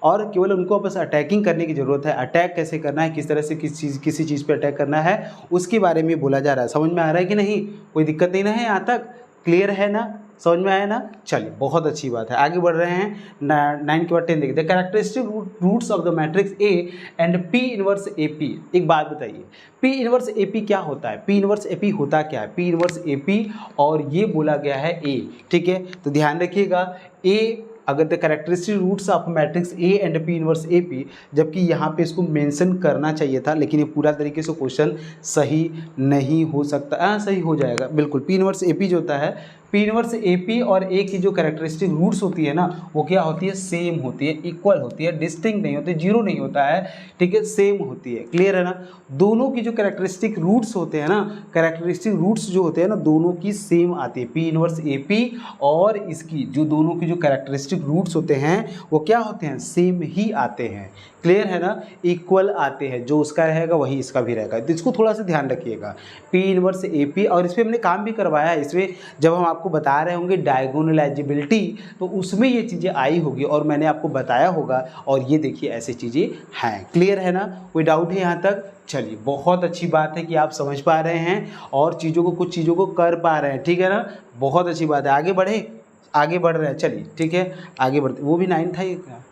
और केवल उनको बस अटैकिंग करने की ज़रूरत है, अटैक कैसे करना है, किस तरह से किसी चीज़ पे अटैक करना है, उसके बारे में बोला जा रहा है। समझ में आ रहा है कि नहीं, कोई दिक्कत नहीं ना है, यहाँ तक क्लियर है ना, समझ में आया ना। चलिए बहुत अच्छी बात है, आगे बढ़ रहे हैं। 9 के बाद 10 देखते हैं। Characteristic roots of the matrix A and P inverse A P. एक बात बताइए, पी इनवर्स ए पी क्या होता है, पी इनवर्स ए पी होता क्या है, पी इनवर्स ए पी, और ये बोला गया है ए, ठीक है। तो ध्यान रखिएगा, ए अगर the characteristic roots of matrix A and P inverse A P, जबकि यहाँ पे इसको मेंशन करना चाहिए था, लेकिन ये पूरा तरीके से क्वेश्चन सही नहीं हो सकता। हाँ सही हो जाएगा बिल्कुल। पी इनवर्स ए पी जो होता है, पी इनवर्स ए पी और ए की जो कैरेक्टरिस्टिक रूट्स होती है ना, वो क्या होती है, सेम होती है, इक्वल होती है, डिस्टिंक्ट नहीं होती, जीरो नहीं होता है, ठीक है, सेम होती है। क्लियर है ना। दोनों की जो कैरेक्टरिस्टिक रूट्स होते हैं ना, कैरेक्टरिस्टिक रूट्स जो होते हैं ना, दोनों की सेम आती है। पी इनवर्स ए पी और इसकी जो दोनों की जो कैरेक्टरिस्टिक रूट्स होते हैं वो क्या होते हैं, सेम ही आते हैं। क्लियर है ना, इक्वल आते हैं, जो उसका रहेगा वही इसका भी रहेगा। तो इसको थोड़ा सा ध्यान रखिएगा, पी इनवर्स ए पी। और इस पर हमने काम भी करवाया है, इसमें जब हम आपको बता रहे होंगे डायगोनलाइजेबिलिटी, तो उसमें ये चीज़ें आई होगी और मैंने आपको बताया होगा, और ये देखिए ऐसी चीज़ें हैं। क्लियर है ना, कोई डाउट है यहाँ तक। चलिए बहुत अच्छी बात है कि आप समझ पा रहे हैं और चीज़ों को, कुछ चीज़ों को कर पा रहे हैं, ठीक है ना, बहुत अच्छी बात है। आगे बढ़े, आगे बढ़ रहे हैं, चलिए ठीक है आगे बढ़ते। वो भी 9 था ये क्या,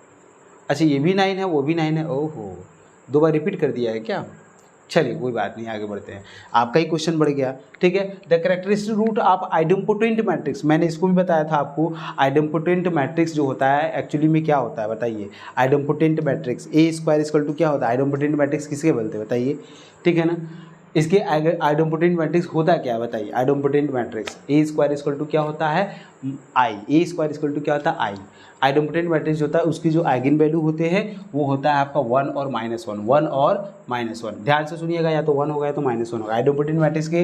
अच्छा ये भी 9 है, वो भी 9 है, ओहो 2 बार रिपीट कर दिया है क्या, चलिए कोई बात नहीं, आगे बढ़ते हैं। आपका ही क्वेश्चन बढ़ गया, ठीक है। The characteristic root of idempotent matrix, मैंने इसको भी बताया था आपको। आइडेम्पोटेंट मैट्रिक्स जो होता है एक्चुअली में क्या होता है बताइए। Idempotent matrix A square equal to क्या होता है, आइडेम्पोटेंट मैट्रिक्स किसके बोलते हैं बताइए, ठीक है ना। इसके आइडेम्पोटेंट मैट्रिक्स होता क्या है बताइए। Idempotent matrix A square equal to क्या होता है, I. A square equal to क्या होता है, आई। आइडेम्पोटेंट मैट्रिक्स होता है उसकी जो आइगन वैल्यू होते हैं वो होता है आपका 1 और -1, 1 और -1। ध्यान से सुनिएगा, या तो 1 होगा या तो -1 होगा। आइडेम्पोटेंट मैट्रिक्स के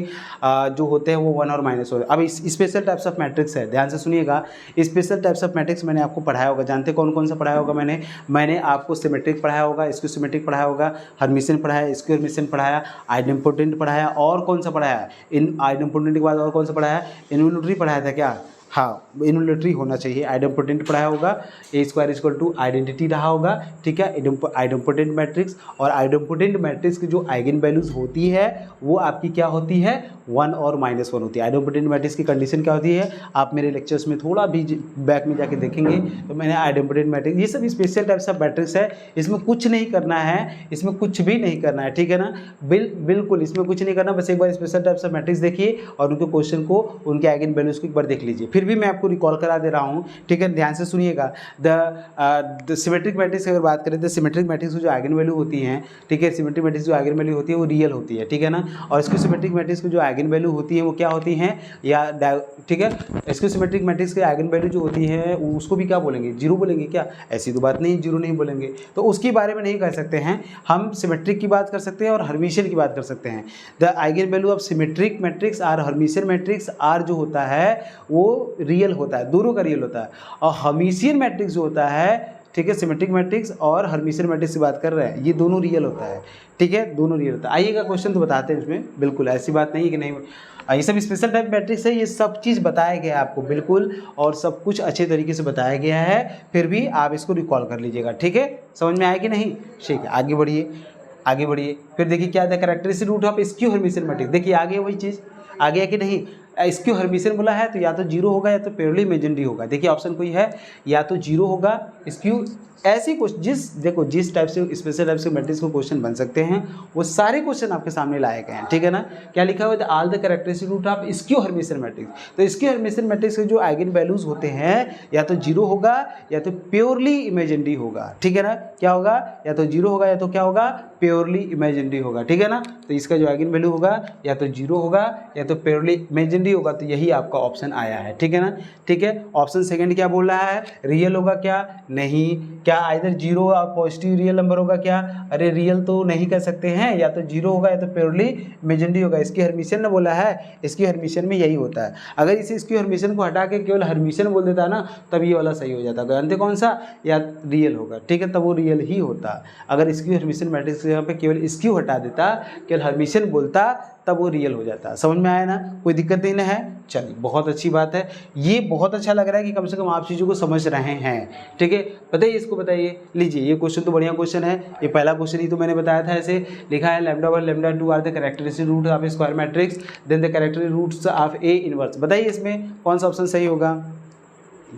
जो होते हैं वो 1 और -1। अब इस स्पेशल टाइप्स ऑफ मैट्रिक्स है, ध्यान से सुनिएगा। स्पेशल टाइप्स ऑफ मैट्रिक्स मैंने आपको पढ़ाया होगा, जानते कौन कौन सा पढ़ाया होगा मैंने आपको सिमेट्रिक पढ़ाया होगा, इसको सिमेट्रिक पढ़ाया होगा, हर्मिशन पढ़ाया, इसको हर्मिशन पढ़ाया, आइडेम्पोटेंट पढ़ाया, और कौन सा पढ़ाया, इन आइडेम्पोटेंट के बाद और कौन सा पढ़ाया, इन्वोल्यूटरी पढ़ाया था क्या, हाँ इन्वोल्यूटरी होना चाहिए। आइडेम्पोटेंट पढ़ाया होगा, ए स्क्वायर इक्वल टू आइडेंटिटी रहा होगा, ठीक है। आइडेम्पोटेंट मैट्रिक्स, और आइडेम्पोटेंट मैट्रिक्स की जो आइगन वैल्यूज होती है वो आपकी क्या होती है, 1 और -1 होती है। आइडेम्पोटेंट मैट्रिक्स की कंडीशन क्या होती है, आप मेरे लेक्चर्स में थोड़ा भी बैक में जाके देखेंगे तो मैंने आइडेम्पोटेंट मैट्रिक्स, ये सब स्पेशल टाइप्स ऑफ मैट्रिक्स है, इसमें कुछ नहीं करना है, इसमें कुछ भी नहीं करना है, ठीक है ना। बिल्कुल इसमें कुछ नहीं करना, बस एक बार स्पेशल टाइप्स ऑफ मैट्रिक्स देखिए और उनके क्वेश्चन को, उनके आइगन वैल्यूज को एक बार देख लीजिए। फिर भी मैं आपको रिकॉल करा दे रहा हूँ, ठीक है, ध्यान से सुनिएगा। द सिमेट्रिक मैट्रिक्स की अगर बात करें तो सिमेट्रिक मैट्रिक्स की जो आइगन वैल्यू होती है, ठीक है, सिमेट्रिक मैट्रिक्स जो आइगन वैल्यू होती है वो रियल होती है, ठीक है ना। और इसकी सिमेट्रिक मैट्रिक्स की जो आइगन वैल्यू होती है वो क्या होती है, या ठीक है, इसकी सिमेट्रिक मैट्रिक्स की आइगन वैल्यू जो होती है उसको भी क्या बोलेंगे, जीरो बोलेंगे क्या, ऐसी तो बात नहीं, जीरो नहीं बोलेंगे, तो उसके बारे में नहीं कर सकते हैं हम। सिमेट्रिक की बात कर सकते हैं और हर्मिशियन की बात कर सकते हैं। The eigen value of symmetric matrix और हर्मिशियन मैट्रिक्स आर जो होता है वो रियल होता है, दोनों का रियल होता है। और हर्मिशियन मैट्रिक्स जो होता है, ठीक है, सिमेट्रिक मैट्रिक्स और हर्मिशियन मैट्रिक्स की बात कर रहे हैं, ये दोनों रियल होता है, ठीक है, दोनों रियल होता है। आइएगा क्वेश्चन तो बताते हैं इसमें, बिल्कुल ऐसी बात नहीं है कि नहीं, ये सब स्पेशल टाइप मैट्रिक्स है, ये सब चीज़ बताया गया है आपको बिल्कुल, और सब कुछ अच्छे तरीके से बताया गया है, फिर भी आप इसको रिकॉल कर लीजिएगा, ठीक है, समझ में आया कि नहीं, ठीक है। आगे बढ़िए, आगे बढ़िए, फिर देखिए क्या था, characteristic root of skew Hermitian matrix, देखिए आगे वही चीज़, आगे कि नहीं, स्क्यू हर्मिशियन बोला है तो या तो जीरो होगा या तो प्योरली इमेजिनरी होगा। देखिए ऑप्शन कोई है, या तो जीरो होगा स्क्यू, ऐसी क्वेश्चन देखो जिस टाइप से स्पेशल टाइप से मैट्रिक्स को क्वेश्चन बन सकते हैं वो सारे क्वेश्चन आपके सामने लाए गए हैं, ठीक है ना। क्या लिखा हुआ है, all the characteristic root of skew Hermitian matrix. तो स्क्यू हर्मिशियन मैट्रिक्स के जो आइगन वैल्यूज होते हैं या तो जीरो होगा या तो प्योरली इमेजिनरी होगा, ठीक है ना। क्या होगा, या तो जीरो होगा या तो क्या होगा, प्योरली इमेजिनरी होगा, ठीक है ना। तो इसका जो आइगन वैल्यू होगा या तो जीरो होगा या तो प्योरली इमेजिनरी होगा, तो यही आपका ऑप्शन आया है, ठीक है ना। ठीक है, ऑप्शन सेकंड क्या बोल रहा है, रियल होगा क्या, नहीं, क्या आइदर जीरो और पॉजिटिव रियल नंबर होगा क्या, अरे रियल तो नहीं कर सकते हैं, या तो जीरो होगा या तो प्योरली इमेजिनरी होगा। इसकी हर्मिशियन ने बोला है, इसकी हर्मिशियन में यही होता है। अगर इसे इसकी हर्मिशियन को हटा के केवल हर्मिशियन बोल देता है ना, तब ये वाला सही हो जाता है। जानते कौन सा, या रियल होगा, ठीक है, तब वो रियल ही होता। अगर इसकी हर्मिशियन मैट्रिक्स यहाँ पे केवल इसक्यू हटा देता, केवल हर्मिशियन बोलता, तब वो रियल हो जाता है। समझ में आया ना, कोई दिक्कत नहीं ना है, चलिए बहुत अच्छी बात है। ये बहुत अच्छा लग रहा है कि कम से कम आप चीज़ों को समझ रहे हैं, ठीक है। बताइए इसको, बताइए, लीजिए ये क्वेश्चन तो बढ़िया क्वेश्चन है। ये पहला क्वेश्चन ही तो मैंने बताया था, ऐसे लिखा है λ1 λ2 are the characteristic root of square matrix, then the characteristic roots of A inverse. बताइए इसमें कौन सा ऑप्शन सही होगा।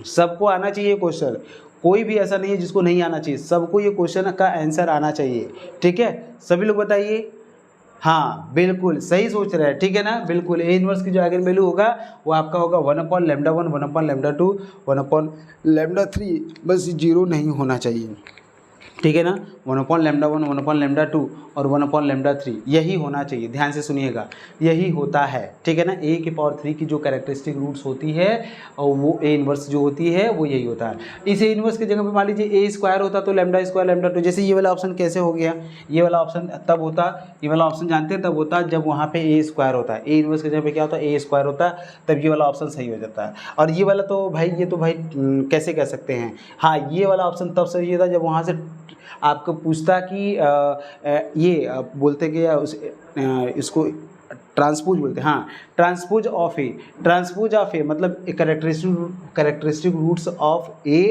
सबको आना चाहिए क्वेश्चन, कोई भी ऐसा नहीं है जिसको नहीं आना चाहिए, सबको ये क्वेश्चन का आंसर आना चाहिए, ठीक है। सभी लोग बताइए, हाँ बिल्कुल सही सोच रहे हैं, ठीक है ना, बिल्कुल। ए इनवर्स की जो आइगन वैल्यू होगा वो आपका होगा 1/λ1 1/λ2 1/λ3, बस जीरो नहीं होना चाहिए, ठीक है ना। 1/λ1 1/λ2 और 1/λ3 यही होना चाहिए, ध्यान से सुनिएगा, यही होता है, ठीक है ना। ए की पावर 3 की जो कैरेक्टरिस्टिक रूट्स होती है और वो ए इनवर्स जो होती है वो यही होता है। इस ए इनवर्स की जगह पे मान लीजिए ए स्क्वायर होता तो λ² λ2, जैसे ये वाला ऑप्शन कैसे हो गया, ये वाला ऑप्शन तब होता, ये वाला ऑप्शन जानते हैं तब होता जब वहाँ पे ए स्क्वायर होता है। ए इनवर्स की जगह पे क्या होता है, ए स्क्वायर होता है, तब ये वाला ऑप्शन सही हो जाता है। और ये वाला तो भाई, ये तो भाई कैसे कह सकते हैं, हाँ ये वाला ऑप्शन तब सही होता जब वहाँ से आपको पूछता कि ये बोलते कि इसको ट्रांसपोज बोलते हैं, हाँ ट्रांसपोज ऑफ ए मतलब characteristic roots of A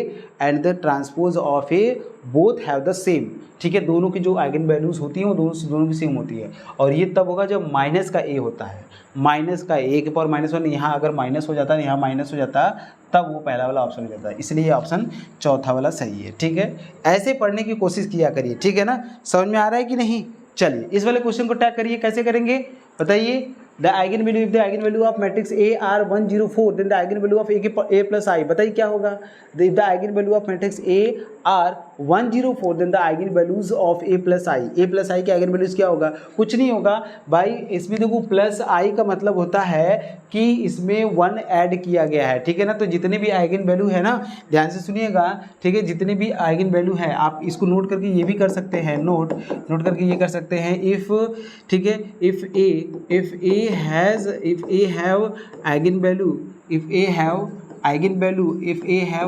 and the transpose of A both have the same, ठीक है। दोनों की जो आइगन वैल्यूज होती हैं वो दोनों की सेम होती है। और ये तब होगा जब माइनस का ए होता है, माइनस का ए के पावर -1, यहाँ अगर माइनस हो जाता है, यहाँ माइनस हो जाता, तब वो पहला वाला ऑप्शन हो जाता है। इसलिए ऑप्शन चौथा वाला सही है, ठीक है। ऐसे पढ़ने की कोशिश किया करिए, ठीक है ना। समझ में आ रहा है कि नहीं, चलिए इस वाले क्वेश्चन को टैग करिए, कैसे करेंगे बताइए। The eigen value, if the eigen value of matrix A are 104 then the eigen value of A plus I, बताइए क्या होगा। If the eigen value of matrix A are 104 then the eigen values of A plus I के आइगन वैल्यूज क्या होगा, कुछ नहीं होगा भाई। इसमें देखो प्लस आई का मतलब होता है कि इसमें 1 ऐड किया गया है, ठीक है ना। तो जितने भी आइगन वैल्यू है ना, ध्यान से सुनिएगा, ठीक है, जितने भी आइगन वैल्यू है आप इसको नोट करके ये भी कर सकते हैं, नोट करके ये कर सकते हैं। इफ, ठीक है, if A have eigen value, if A have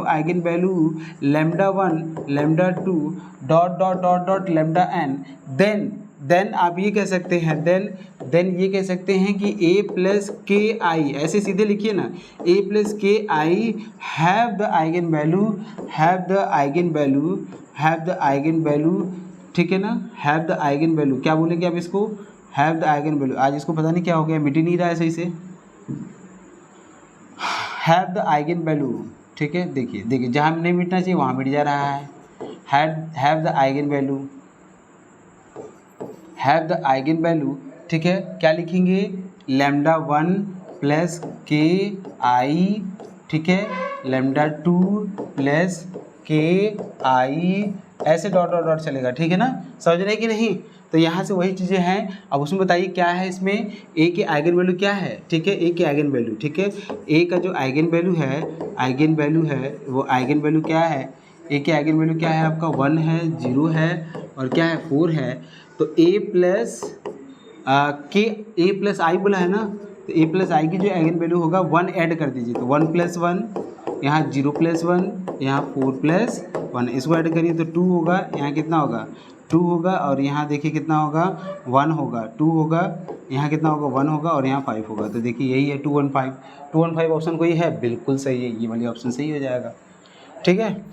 eigen value lambda 1 lambda 2 dot lambda n, then आप ये कह सकते हैं, देन ये कह सकते हैं कि a प्लस के आई, ऐसे सीधे लिखिए ना, a प्लस के I have the eigen value, ठीक है ना, हैव द आइगन वैल्यू, क्या बोलेंगे आप इसको, हैव द आइगन वैल्यू। आज इसको पता नहीं क्या हो गया, मिट ही नहीं रहा है सही से, हैव द आइगन वैल्यू, ठीक है। देखिए जहाँ नहीं मिटना चाहिए वहाँ मिट जा रहा है। हैव द आइगन वैल्यू, ठीक है, क्या लिखेंगे, लैम्डा 1 प्लस के आई, ठीक है, लैम्डा 2 प्लस के आई, ऐसे डॉट चलेगा, ठीक है ना, समझ रहे कि नहीं। तो यहाँ से वही चीज़ें हैं। अब उसमें बताइए क्या है, इसमें ए के आइगन वैल्यू क्या है, ठीक है, ए के आइगन वैल्यू, ठीक है, ए का जो आइगन वैल्यू है वो आइगन वैल्यू क्या है, ए के आइगन वैल्यू क्या है आपका, 1 है, 0 है और क्या है, 4 है। तो ए प्लस आई बोला है ना, तो ए प्लस आई की जो आइगन वैल्यू होगा 1 ऐड कर दीजिए, तो 1 प्लस 1, यहाँ 0 प्लस 1, यहाँ 4 प्लस 1, इसको ऐड करिए तो 2 होगा, यहाँ कितना होगा, 2 होगा, और यहाँ देखिए कितना होगा, 1 होगा, 2 होगा, यहाँ कितना होगा, 1 होगा, और यहाँ 5 होगा। तो देखिए यही है 215 ऑप्शन कोई है, बिल्कुल सही है, ये वाली ऑप्शन सही हो जाएगा, ठीक है।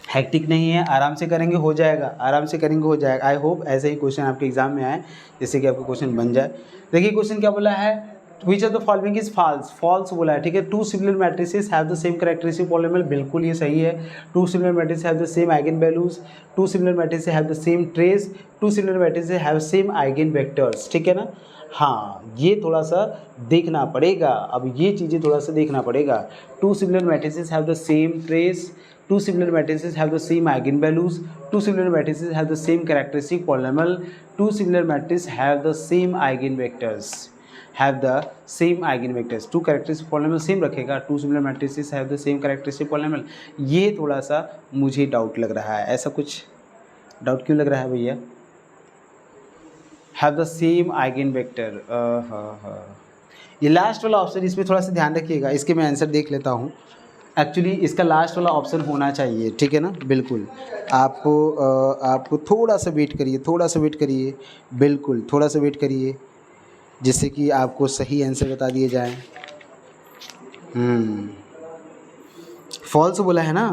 हैक्टिक नहीं है, आराम से करेंगे हो जाएगा, आई होप ऐसे ही क्वेश्चन आपके एग्जाम में आए, जिससे कि आपका क्वेश्चन बन जाए। देखिए क्वेश्चन क्या बोला है, which of the following is false बोला है, ठीक है। 2 similar matrices have the same characteristic polynomial, बिल्कुल ये सही है। 2 similar matrices have the same eigen values, 2 similar matrices have the same trace, 2 similar matrices have same eigen vectors, ठीक है ना। हाँ, ये थोड़ा सा देखना पड़ेगा, अब ये चीज़ें थोड़ा सा देखना पड़ेगा। 2 similar matrices have the same trace, 2 similar matrices have the same eigenvalues, 2 similar matrices have the same characteristic polynomial, 2 similar matrices have the same eigenvectors, 2 characteristic polynomial same रखेगा, 2 similar matrices have the same characteristic polynomial। ये थोड़ा सा मुझे डाउट लग रहा है, ऐसा कुछ डाउट क्यों लग रहा है भैया, have the same eigenvector, ये लास्ट वाला ऑप्शन, इसमें थोड़ा सा ध्यान रखिएगा, इसके मैं आंसर देख लेता हूँ। एक्चुअली इसका लास्ट वाला ऑप्शन होना चाहिए, ठीक है ना, बिल्कुल। आपको थोड़ा सा वेट करिए, बिल्कुल थोड़ा सा वेट करिए, जिससे कि आपको सही आंसर बता दिए जाए। फॉल्स बोला है ना,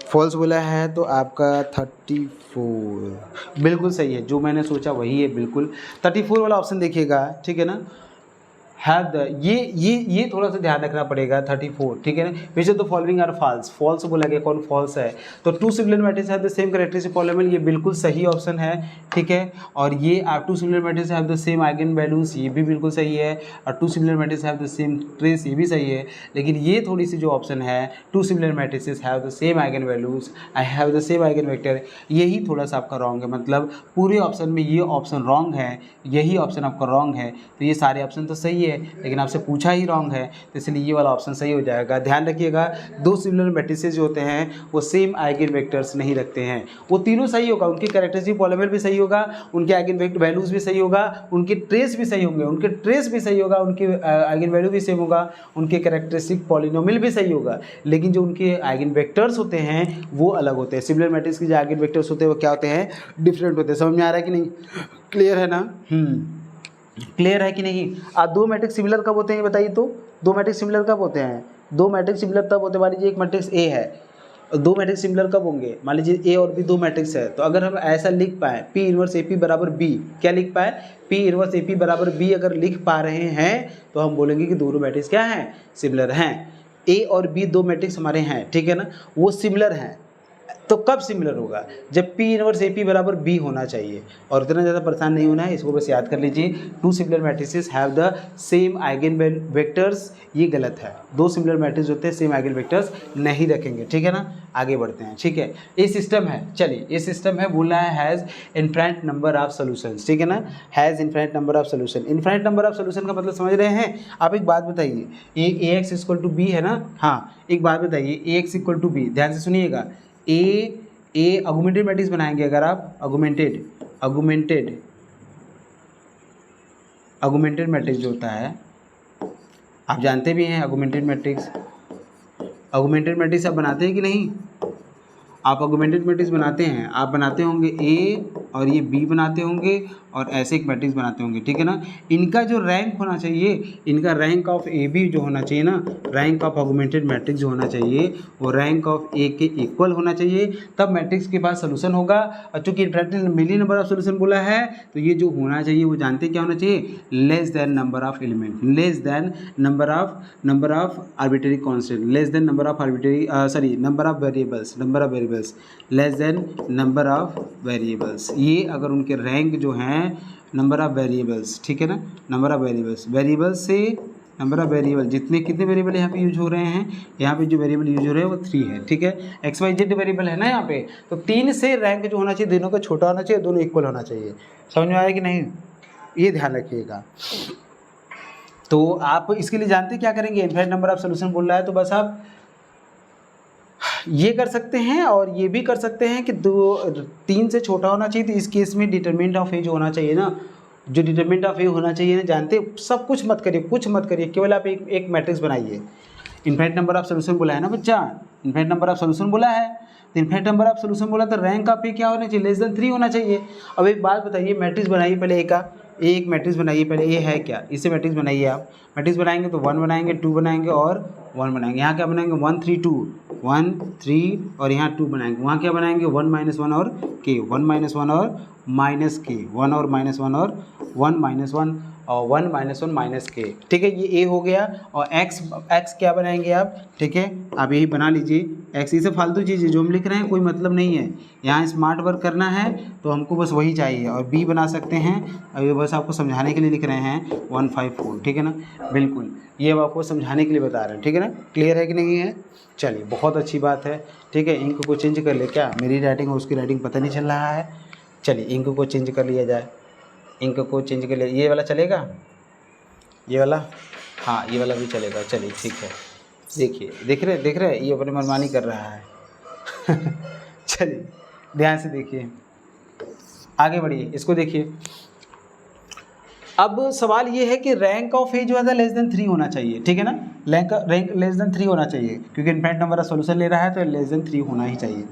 फॉल्स बोला है, तो आपका 34 बिल्कुल सही है, जो मैंने सोचा वही है, बिल्कुल 34 वाला ऑप्शन देखिएगा, ठीक है ना। हैव द, ये थोड़ा सा ध्यान रखना पड़ेगा, 34, ठीक है ना। Which of the following are false बोला गया, कौन फॉल्स है, तो 2 similar matrices have the same characteristic polynomial, ये बिल्कुल सही ऑप्शन है, ठीक है। और ये 2 similar matrices have the same eigen values, ये भी बिल्कुल सही है, और 2 similar matrices have the same trace, ये भी सही है। लेकिन ये थोड़ी सी जो ऑप्शन है, 2 similar matrices have the same eigen values, I have the same eigen vector, यही थोड़ा सा आपका रॉन्ग है, मतलब पूरे ऑप्शन में ये ऑप्शन रॉन्ग है, यही ऑप्शन आपका रॉन्ग है। तो ये सारे ऑप्शन तो सही है, लेकिन आपसे पूछा ही रॉन्ग है, तो इसलिए ये वाला ऑप्शन सही हो जाएगा। ध्यान रखिएगा, 2 सिमिलर मैट्रिसेस जो होते हैं वो सेम आइगन वेक्टर्स नहीं रखते हैं, वो तीनों सही होगा, उनकी कैरेक्टरिस्टिक पॉलिनोमियल भी सही होगा, उनके आइगन वैल्यूज भी सही होगा, उनके ट्रेस भी सही होंगे, उनके आइगन वैल्यू भी सेम होगा, उनके कैरेक्टरिस्टिक पॉलिनोमियल भी सही होगा, लेकिन जो उनके आइगन वेक्टर्स होते हैं वो अलग होते हैं। सिमिलर मैट्रिक्स के जो आइगन वेक्टर्स होते हैं वो क्या होते हैं, डिफरेंट होते हैं। समझ में आ रहा है कि नहीं, क्लियर है ना, क्लियर है कि नहीं। आप 2 मैट्रिक्स सिमिलर कब होते हैं ये बताइए, तो 2 मैट्रिक्स सिमिलर कब होते हैं, 2 मैट्रिक्स सिमिलर तब होते हैं, मान लीजिए एक मैट्रिक्स ए है, 2 मैट्रिक्स सिमिलर कब होंगे, मान लीजिए ए और बी 2 मैट्रिक्स है, तो अगर हम ऐसा लिख पाएँ P इनवर्स AP बराबर B, क्या लिख पाए, P इनवर्स AP बराबर B अगर लिख पा रहे हैं तो हम बोलेंगे कि दोनों मैट्रिक्स क्या हैं, सिमिलर हैं। ए और बी 2 मैट्रिक्स हमारे हैं, ठीक है ना, वो सिमिलर हैं, तो कब सिमिलर होगा? जब P इनवर्स AP बराबर B होना चाहिए। और इतना ज़्यादा परेशान नहीं होना है, इसको बस याद कर लीजिए। Two similar matrices have the same eigen vectors, ये गलत है। दो सिमिलर मैट्रिक्स होते हैं, सेम आइगन वेक्टर्स नहीं रखेंगे, ठीक है ना। आगे बढ़ते हैं, ठीक है। ये सिस्टम है, चलिए ये सिस्टम है, बोल रहा है has infinite number of solutions, ठीक है ना। Has infinite number of solution. Infinite number of solution का मतलब समझ रहे हैं आप? एक बात बताइए, ये AX इक्वल टू B है ना। हाँ, एक बात बताइए, AX इक्वल टू B, ध्यान से सुनिएगा। ए ऑगमेंटेड मैट्रिक्स बनाएंगे अगर आप, ऑगमेंटेड मैट्रिक्स जो होता है आप जानते भी हैं। ऑगमेंटेड मैट्रिक्स आप बनाते हैं कि नहीं? आप ऑगमेंटेड मैट्रिक्स बनाते हैं, आप बनाते होंगे A और ये B बनाते होंगे और ऐसे एक मैट्रिक्स बनाते होंगे, ठीक है ना। इनका जो रैंक होना चाहिए, इनका रैंक ऑफ AB जो होना चाहिए ना, रैंक ऑफ ऑगमेंटेड मैट्रिक्स जो होना चाहिए वो रैंक ऑफ A के इक्वल होना चाहिए, तब मैट्रिक्स के पास सोल्यूशन होगा। और चूंकि infinitely number of solution बोला है तो ये जो होना चाहिए वो जानते क्या होना चाहिए? Less than number of element, less than number of arbitrary constant, less than number of variables, less than number of variables. ये अगर उनके रैंक जो हैं नंबर ऑफ वेरिएबल्स, ठीक है ना, नंबर ऑफ वेरिएबल्स से नंबर ऑफ वेरिएबल, कितने वेरिएबल यहाँ पे यूज हो रहे हैं, यहाँ पे जो वेरिएबल यूज हो रहे हैं वो 3 है, ठीक है। XYZ वेरिएबल है ना यहाँ पे, तो 3 से रैंक जो होना चाहिए दोनों का छोटा होना चाहिए, दोनों इक्वल होना चाहिए। समझ में आया कि नहीं? ये ध्यान रखिएगा। तो आप इसके लिए जानते क्या करेंगे? इनफाइनाइट नंबर ऑफ सोल्यूशन बोल रहा है तो बस आप ये कर सकते हैं और ये भी कर सकते हैं कि 3 से छोटा होना चाहिए। तो इस केस में डिटरमिनेंट ऑफ ए जो होना चाहिए ना, जो डिटरमिनेंट ऑफ ए होना चाहिए ना, जानते सब कुछ मत करिए, केवल आप एक मैट्रिक्स बनाइए। इनफाइनाइट नंबर ऑफ सोल्यूशन बोला है ना बच्चा, इनफाइनाइट नंबर ऑफ सोल्यूशन बोला है, तो इनफाइनाइट नंबर ऑफ सोल्यूशन बोला तो रैंक ऑफ ए क्या होना चाहिए? लेस देन 3 होना चाहिए। अब एक बात बताइए, मैट्रिक्स बनाइए पहले ए का, एक मैट्रिक्स बनाइए पहले। ए है क्या? इससे मैट्रिक्स बनाइए आप। मैट्रिक्स बनाएंगे तो 1 बनाएंगे, 2 बनाएंगे और 1 बनाएंगे। यहाँ क्या बनाएंगे? 1 3 2, 1 3 और यहाँ 2 बनाएंगे। वहाँ क्या बनाएंगे? 1 -1 और k, 1 -1 और माइनस k, 1 और -1 और 1 -1 और 1 -1 - k, ठीक है। ये a हो गया। और x क्या बनाएंगे आप? ठीक है, आप यही बना लीजिए x। ये सब फालतू चीज़ें जो हम लिख रहे हैं कोई मतलब नहीं है, यहाँ स्मार्ट वर्क करना है तो हमको बस वही चाहिए। और b बना सकते हैं, अभी बस आपको समझाने के लिए लिख रहे हैं 154, ठीक है ना। बिल्कुल, ये अब आपको समझाने के लिए बता रहे हैं, ठीक है ना। क्लियर है कि नहीं है? चलिए, बहुत अच्छी बात है, ठीक है। इंक को चेंज कर ले, क्या मेरी राइटिंग और उसकी राइटिंग पता नहीं चल रहा है। चलिए इंक को चेंज कर लिया जाए, इंक को चेंज कर लिया। ये वाला चलेगा? ये वाला? हाँ, ये वाला भी चलेगा। चलिए ठीक है। देखिए, देख रहे ये अपनी मनमानी कर रहा है। चलिए ध्यान से देखिए, आगे बढ़िए, इसको देखिए। अब सवाल ये है कि रैंक ऑफ ए जो है लेस देन 3 होना चाहिए, ठीक है ना। रैंक लेस देन 3 होना चाहिए, क्योंकि इनफाइनाइट नंबर ऑफ सॉल्यूशन ले रहा है तो लेस देन 3 होना ही चाहिए।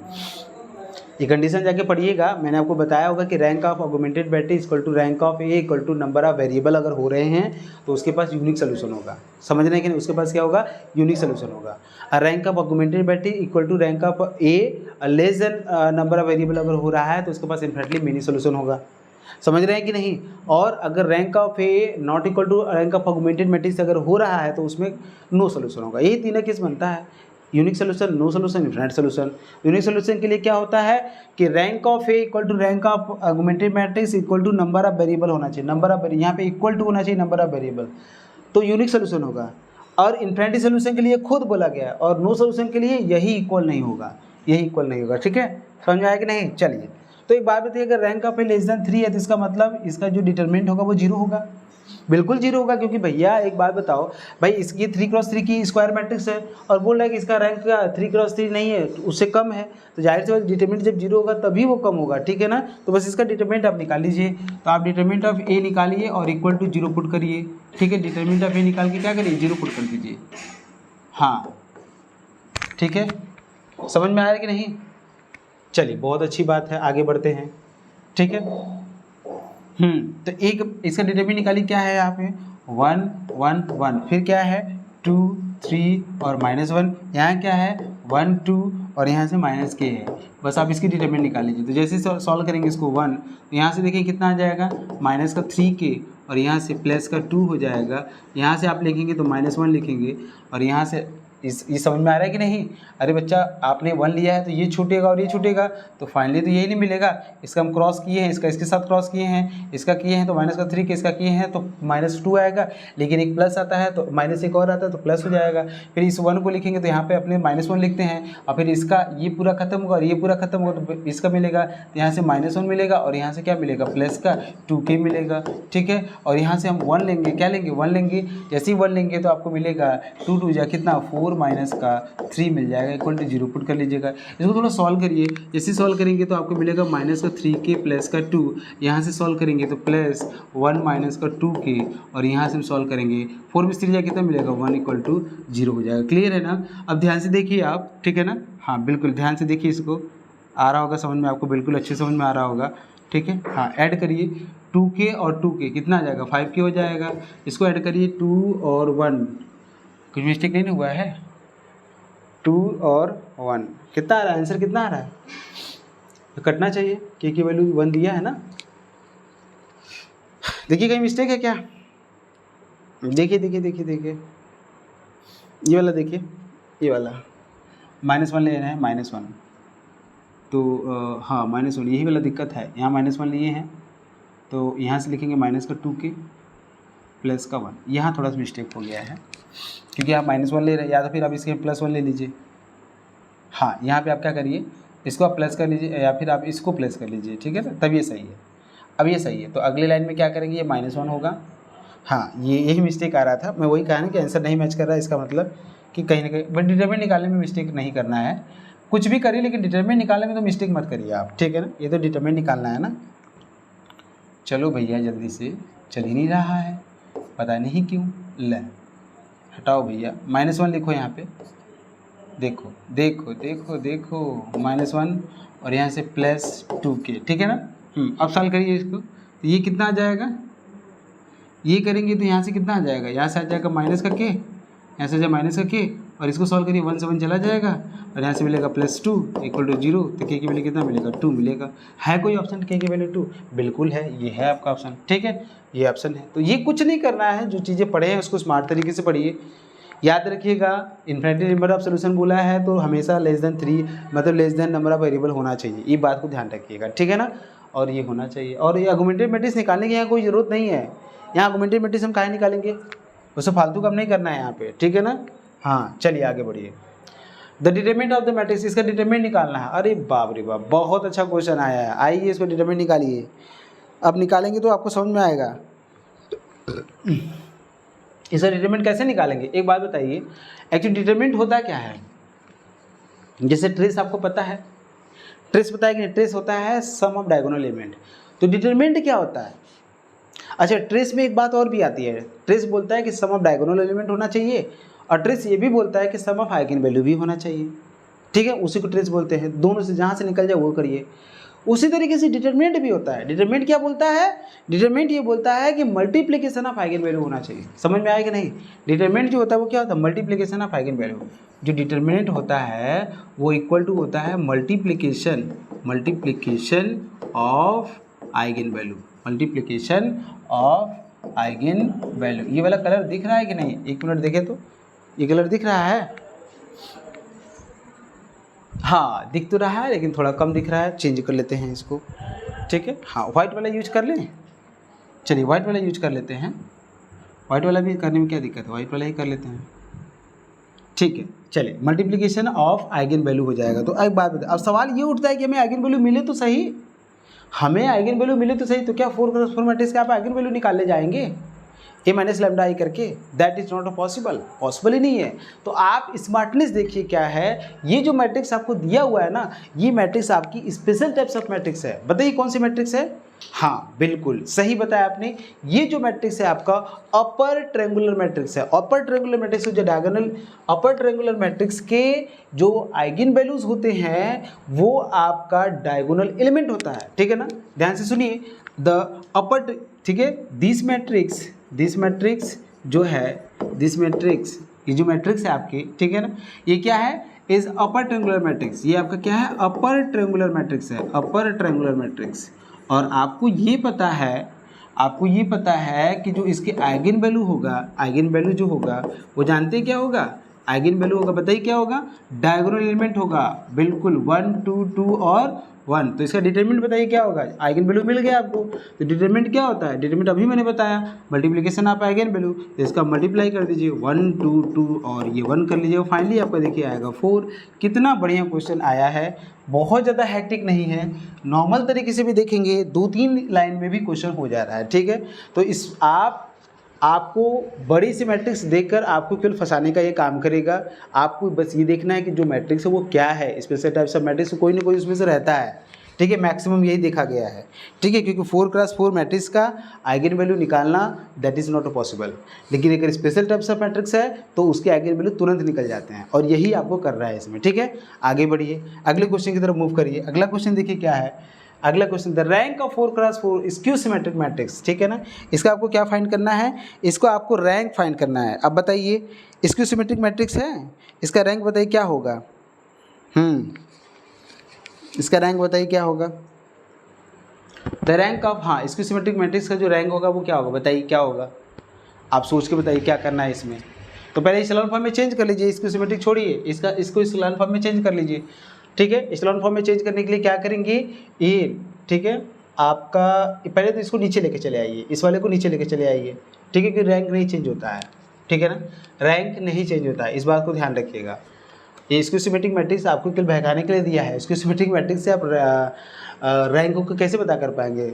ये कंडीशन जाके पढ़िएगा, मैंने आपको बताया होगा कि rank of augmented matrix equal to rank of A equal to number of variable अगर हो रहे हैं तो उसके पास यूनिक सोल्यूशन होगा। समझ रहे हैं कि नहीं? उसके पास क्या होगा? यूनिक सोल्यूशन होगा। Rank of augmented matrix equal to rank of A less than number of variable अगर हो रहा है तो उसके पास इनफिनिटली मिनी सोल्यूशन होगा। समझ रहे हैं कि नहीं? और अगर rank of A not equal to rank of augmented matrix अगर हो रहा है तो उसमें नो सोल्यूशन होगा। यही तीनों केस बनता है, unique solution, no solution, infinite solution. Unique solution के लिए क्या होता है कि rank of A equal to rank of augmented matrix equal to number of variable होना चाहिए। नंबर ऑफ यहाँ पे इक्वल टू होना चाहिए नंबर ऑफ वेरिएबल, तो यूनिक सोल्यूशन होगा। और इनफिनिटी सोल्यूशन के लिए खुद बोला गया है, और नो सोल्यूशन के लिए यही इक्वल नहीं होगा, यही इक्वल नहीं होगा। ठीक है, समझ में आया कि नहीं? चलिए, तो एक बात बताइए, अगर rank of A less then 3 है तो इसका मतलब इसका जो डिटरमिनेंट होगा वो 0 होगा। बिल्कुल 0 होगा, क्योंकि भैया एक बात बताओ भाई, इसकी 3x3 की स्क्वायर मैट्रिक्स है और बोल रहा है कि इसका रैंक का 3x3 नहीं है, उससे कम है, तो जाहिर सी बात डिटरमिनेंट जब 0 होगा तभी वो कम होगा। ठीक है ना, तो बस इसका डिटरमिनेंट आप निकाल लीजिए। तो आप डिटरमिनेंट ऑफ ए निकालिए और इक्वल टू 0 पुट करिए। ठीक है, डिटरमिनेंट ऑफ ए निकाल के क्या करिए? 0 पुट कर दीजिए। हाँ ठीक है, समझ में आया कि नहीं? चलिए, बहुत अच्छी बात है, आगे बढ़ते हैं। ठीक है, तो एक इसका डिटरमिनेंट निकालिए, क्या है यहाँ पे? 1 1 1, फिर क्या है? 2 3 और -1, यहाँ क्या है? 1 2 और यहाँ से -k है। बस आप इसकी डिटरमिनेंट निकाल लीजिए। तो जैसे सॉल्व करेंगे इसको 1, तो यहाँ से देखिए कितना आ जाएगा? माइनस का 3k और यहाँ से प्लस का 2 हो जाएगा। यहाँ से आप लिखेंगे तो -1 लिखेंगे और यहाँ से ये समझ में आ रहा है कि नहीं? अरे बच्चा आपने 1 लिया है तो ये छूटेगा और ये छूटेगा, तो फाइनली तो यही नहीं मिलेगा। इसका हम क्रॉस किए हैं, इसका इसके साथ क्रॉस किए हैं, इसका किए हैं तो माइनस का 3 के इसका किए हैं तो -2 आएगा, लेकिन एक प्लस आता है तो माइनस एक और आता है तो प्लस हो जाएगा। फिर इस 1 को लिखेंगे तो यहाँ पे अपने -1 लिखते हैं, और फिर इसका ये पूरा खत्म होगा और ये पूरा खत्म होगा तो इसका मिलेगा, तो यहाँ से -1 मिलेगा और यहाँ से क्या मिलेगा, प्लस का 2k मिलेगा। ठीक है, और यहाँ से हम 1 लेंगे, क्या लेंगे, 1 लेंगे। जैसे ही 1 लेंगे तो आपको मिलेगा 2 2 जा कितना 4 माइनस का 3 मिल जाएगा, इक्वल टू 0 पुट कर लीजिएगा। इसको थोड़ा सॉल्व करिए, जैसे सॉल्व करेंगे तो आपको मिलेगा माइनस का 3k प्लस का 2, यहाँ से सॉल्व करेंगे तो प्लस 1 माइनस का 2k, और यहाँ से हम सॉल्व करेंगे 4 में 3 जा कितना मिलेगा 1 इक्वल टू 0 हो जाएगा। क्लियर है ना? अब ध्यान से देखिए आप, ठीक है ना? हाँ बिल्कुल ध्यान से देखिए, इसको आ रहा होगा समझ में, आपको बिल्कुल अच्छे समझ में आ रहा होगा। ठीक है, हाँ ऐड करिए 2k और 2k कितना आ जाएगा 5k हो जाएगा। इसको ऐड करिए 2 और 1, कुछ मिस्टेक नहीं हुआ है, 2 और 1 कितना आ रहा है, आंसर कितना आ रहा है, तो कटना चाहिए, k की वैल्यू 1 दिया है ना। देखिए कहीं मिस्टेक है क्या, देखिए देखिए देखिए देखिए ये वाला देखिए, ये वाला -1 लेना है, -1 तो हाँ -1 यही वाला दिक्कत है, यहाँ -1 लिए हैं तो यहाँ से लिखेंगे माइनस का 2k प्लस का 1, यहाँ थोड़ा सा मिस्टेक हो गया है क्योंकि आप -1 ले रहे हैं, या तो फिर आप इसके +1 ले लीजिए। हाँ यहाँ पे आप क्या करिए, इसको आप प्लस कर लीजिए या फिर आप इसको प्लस कर लीजिए, ठीक है ना, तब ये सही है। अब ये सही है तो अगले लाइन में क्या करेंगे, ये -1 होगा। हाँ ये यही मिस्टेक आ रहा था, मैं वही कहा ना कि आंसर नहीं मैच कर रहा है, इसका मतलब कि कहीं ना कहीं, बट डिटरमिनेंट निकालने में मिस्टेक नहीं करना है, कुछ भी करिए लेकिन डिटरमिनेंट निकालने में तो मिस्टेक मत करिए आप, ठीक है ना। ये तो डिटरमिनेंट निकालना है ना। चलो भैया जल्दी से, चल ही नहीं रहा है, पता नहीं क्यों। ले हटाओ भैया, -1 लिखो यहाँ पे, देखो देखो देखो देखो -1 और यहाँ से +2k, ठीक है ना। अब सॉल्व करिए इसको, तो ये कितना आ जाएगा, ये करेंगे तो यहाँ से कितना आ जाएगा, यहाँ से आ जाएगा माइनस का k, यहाँ से आ जाएगा माइनस का k, और इसको सॉल्व करिए 1 से 1 चला जाएगा और यहाँ से मिलेगा +2 इक्वल टू 0, तो k की वैल्यू कितना मिलेगा 2 मिलेगा। है कोई ऑप्शन k की वैल्यू 2? बिल्कुल है, ये है आपका ऑप्शन, ठीक है, ये ऑप्शन है। तो ये कुछ नहीं करना है, जो चीज़ें पढ़े हैं उसको स्मार्ट तरीके से पढ़िए। याद रखिएगा, इन्फिनिटी नंबर ऑफ सोल्यूशन बोला है तो हमेशा <3 मतलब नंबर ऑफ वेरिएबल होना चाहिए, ये बात को ध्यान रखिएगा, ठीक है ना। और ये होना चाहिए, और ये आर्गुमेंटेड मैट्रिक्स निकालने की यहाँ कोई ज़रूरत नहीं है। यहाँ आर्गुमेंटेड मैट्रिक्स हम काहे निकालेंगे, उसे फालतू काम नहीं करना है यहाँ पे, ठीक है ना। हाँ चलिए आगे बढ़िए। The determinant of the matrix, इसका डिटरमिनेंट निकालना है। अरे बाप रे बाप, बहुत अच्छा क्वेश्चन आया है, आइए इसको डिटरमिनेंट निकालिए। अब निकालेंगे तो आपको समझ में आएगा इसका डिटरमिनेंट कैसे निकालेंगे। एक बात बताइए, एक्चुअली डिटरमिनेंट होता क्या है, जैसे ट्रेस आपको पता है, ट्रेस पता है कि ट्रेस होता है सम ऑफ डायगोनल एलिमेंट, तो डिटरमिनेंट क्या होता है। अच्छा ट्रेस में एक बात और भी आती है, ट्रेस बोलता है कि सम ऑफ डायगोनल एलिमेंट होना चाहिए, और ट्रेस ये भी बोलता है कि सम ऑफ आइगन वैल्यू भी होना चाहिए, ठीक है, उसी को ट्रेस बोलते हैं। दोनों से जहाँ से निकल जाए वो करिए। उसी तरीके से डिटरमिनेंट भी होता है। डिटरमिनेंट क्या बोलता है, डिटरमिनेंट ये बोलता है कि मल्टीप्लिकेशन ऑफ आइगन वैल्यू होना चाहिए। समझ में आएगा नहीं, डिटरमिनेंट जो होता है वो क्या होता है, मल्टीप्लिकेशन ऑफ आइगन वैल्यू। जो डिटरमिनेंट होता है वो इक्वल टू होता है multiplication of eigen value, multiplication of eigen value. ये वाला कलर दिख रहा है कि नहीं, एक मिनट देखें तो, ये कलर दिख रहा है, हाँ दिख तो रहा है लेकिन थोड़ा कम दिख रहा है, चेंज कर लेते हैं इसको, ठीक है। हाँ व्हाइट वाला यूज कर लें, चलिए व्हाइट वाला यूज कर लेते हैं। व्हाइट वाला भी करने में क्या दिक्कत है, व्हाइट वाला ही कर लेते हैं, ठीक है। चलिए मल्टीप्लिकेशन ऑफ आइगन वैल्यू हो जाएगा। तो एक बात बताए, अब सवाल ये उठता है कि हमें आइगन वैल्यू मिले तो सही, हमें आइगन वैल्यू मिले तो सही, तो क्या 4x4 मैट्रिक्स का आप आइगन वैल्यू निकालने जाएंगे a माइनस लैम्डा आई करके, that is not possible, possible ही नहीं है। तो आप स्मार्टनेस देखिए क्या है, ये जो मैट्रिक्स आपको दिया हुआ है ना, ये मैट्रिक्स आपकी स्पेशल टाइप्स ऑफ मैट्रिक्स है। बताइए कौन सी मैट्रिक्स है, हाँ बिल्कुल सही बताया आपने, ये जो मैट्रिक्स है आपका अपर ट्रायंगुलर मैट्रिक्स है। अपर ट्रायंगुलर मैट्रिक्स जो डायगोनल अपर ट्रायंगुलर मैट्रिक्स के जो आइगन वैल्यूज होते हैं वो आपका डायगोनल एलिमेंट होता है, ठीक है ना। ध्यान से सुनिए, द अपर, ठीक है, दिस मैट्रिक्स जो है, दिस मैट्रिक्स, ये जो मैट्रिक्स है आपकी, ठीक है ना, ये क्या है, इज अपर ट्रायंगुलर मैट्रिक्स। ये आपका क्या है, अपर ट्रायंगुलर मैट्रिक्स है, अपर ट्रायंगुलर मैट्रिक्स। और आपको ये पता है कि जो इसके आइगन वैल्यू होगा, आइगन वैल्यू जो होगा वो जानते हैं क्या होगा, आइगन वैल्यू होगा, बताइए क्या होगा, डायगोनल एलिमेंट होगा, बिल्कुल 1 2 2 और 1। तो इसका डिटरमिनेंट बताइए क्या होगा, आइगन वैल्यू मिल गया आपको, तो डिटरमिनेंट क्या होता है, डिटरमिनेंट अभी मैंने बताया मल्टीप्लिकेशन ऑफ आइगन वैल्यू, तो इसका मल्टीप्लाई कर दीजिए 1 2 2 और ये 1 कर लीजिए, फाइनली आपका देखिए आएगा 4। कितना बढ़िया क्वेश्चन आया है, बहुत ज़्यादा हैक्टिक नहीं है, नॉर्मल तरीके से भी देखेंगे 2-3 लाइन में भी क्वेश्चन हो जा रहा है, ठीक है। तो इस आपको बड़ी सी मैट्रिक्स देखकर आपको केवल फंसाने का ये काम करेगा। आपको बस ये देखना है कि जो मैट्रिक्स है वो क्या है, स्पेशल टाइप्स ऑफ मैट्रिक्स कोई ना कोई उसमें से रहता है, ठीक है, मैक्सिमम यही देखा गया है, ठीक है, क्योंकि 4x4 मैट्रिक्स का आइगन वैल्यू निकालना दैट इज़ नॉट पॉसिबल, लेकिन अगर स्पेशल टाइप्स ऑफ मैट्रिक्स है तो उसके आइगन वैल्यू तुरंत निकल जाते हैं, और यही आपको कर रहा है इसमें, ठीक है। आगे बढ़िए, अगले क्वेश्चन की तरफ मूव करिए। अगला क्वेश्चन देखिए क्या है, अगला question, the rank of 4x4 skew symmetric matrix, ठीक है ना। इसका आपको क्या फाइंड करना है, इसको आपको रैंक फाइंड करना है। अब बताइए स्क्यू सिमेट्रिक मैट्रिक्स है, इसका रैंक बताइए क्या होगा, इसका रैंक बताइए क्या होगा, द रैंक ऑफ, हाँ, स्क्यू सिमेट्रिक मैट्रिक्स का जो रैंक होगा वो क्या होगा, बताइए क्या होगा, आप सोच के बताइए क्या करना है इसमें। तो पहले इक्लोन फॉर्म में चेंज कर लीजिए, स्क्यू सिमेट्रिक छोड़िए, इसको इक्लोन फॉर्म में चेंज कर लीजिए, ठीक है। इक्लोन फॉर्म में चेंज करने के लिए क्या करेंगे, ये, ठीक है, आपका पहले तो इसको नीचे लेके चले आइए, इस वाले को नीचे लेके चले आइए, ठीक है, क्योंकि रैंक नहीं चेंज होता है, ठीक है ना, रैंक नहीं चेंज होता है, इस बात को ध्यान रखिएगा। ये स्क्यू सिमेट्रिक मैट्रिक्स आपको केवल बहकाने के लिए दिया है, स्क्यू सिमेट्रिक मैट्रिक्स से आप रैंक को कैसे पता कर पाएंगे,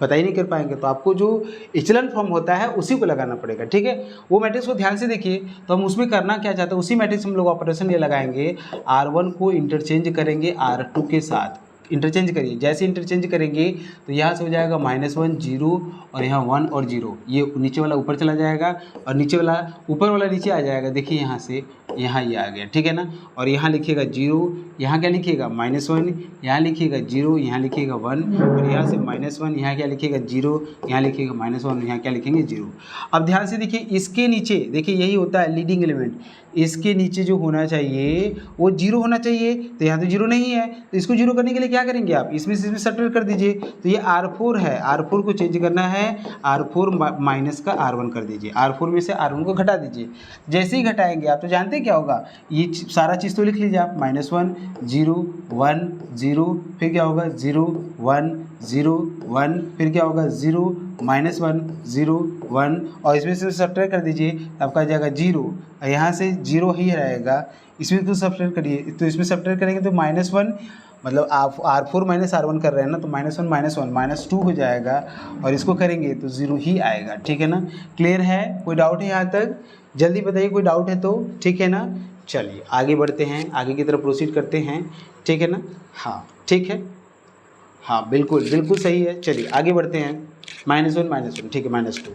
पता ही नहीं कर पाएंगे, तो आपको जो इचलन फॉर्म होता है उसी को लगाना पड़ेगा, ठीक है। वो मैट्रिक्स को ध्यान से देखिए, तो हम उसमें करना क्या चाहते हैं, उसी मैट्रिक्स हम लोग ऑपरेशन ये लगाएंगे, R1 को इंटरचेंज करेंगे R2 के साथ, इंटरचेंज करिए, जैसे इंटरचेंज करेंगे तो यहाँ से हो जाएगा -1 0 और यहाँ 1 और 0, ये नीचे वाला ऊपर चला जाएगा और नीचे वाला ऊपर वाला नीचे आ जाएगा, देखिए यहाँ से यहाँ ये आ गया, ठीक है ना। और यहाँ लिखिएगा 0, यहाँ क्या लिखिएगा -1, यहाँ लिखिएगा 0, यहाँ लिखिएगा 1 और यहाँ से -1, यहाँ क्या लिखिएगा 0, यहाँ लिखिएगा -1, यहाँ क्या लिखेंगे 0। अब ध्यान से देखिए, इसके नीचे देखिए यही होता है लीडिंग एलिमेंट, इसके नीचे जो होना चाहिए वो 0 होना चाहिए, तो यहाँ तो 0 नहीं है, तो इसको 0 करने के लिए क्या करेंगे आप, इसमें से इसमें सब्ट्रैक्ट कर दीजिए, तो ये R4 है, R4 को चेंज करना है, R4 माइनस का R1 कर दीजिए, R4 में से R1 को घटा दीजिए, जैसे ही घटाएंगे आप तो जानते हैं क्या होगा, ये सारा चीज़ तो लिख लीजिए आप, -1 0 1 0, फिर क्या होगा 0 1 0 1, फिर क्या होगा 0 -1 0 1, और इसमें से सब्ट्रैक्ट कर दीजिए, आपका आ जाएगा 0, यहाँ से 0 ही रहेगा, इसमें तो सब्ट्रैक्ट करिए, तो इसमें सब्ट्रैक्ट करेंगे तो -1, मतलब आप R4 माइनस R1 कर रहे हैं ना, तो -1 -2 हो जाएगा, और इसको करेंगे तो 0 ही आएगा, ठीक है ना। क्लियर है, कोई डाउट है यहाँ तक, जल्दी बताइए कोई डाउट है तो, ठीक है ना। चलिए आगे बढ़ते हैं, आगे की तरफ प्रोसीड करते हैं, ठीक है ना, हाँ ठीक है, हाँ बिल्कुल बिल्कुल सही है। चलिए आगे बढ़ते हैं, -1 ठीक है, -2।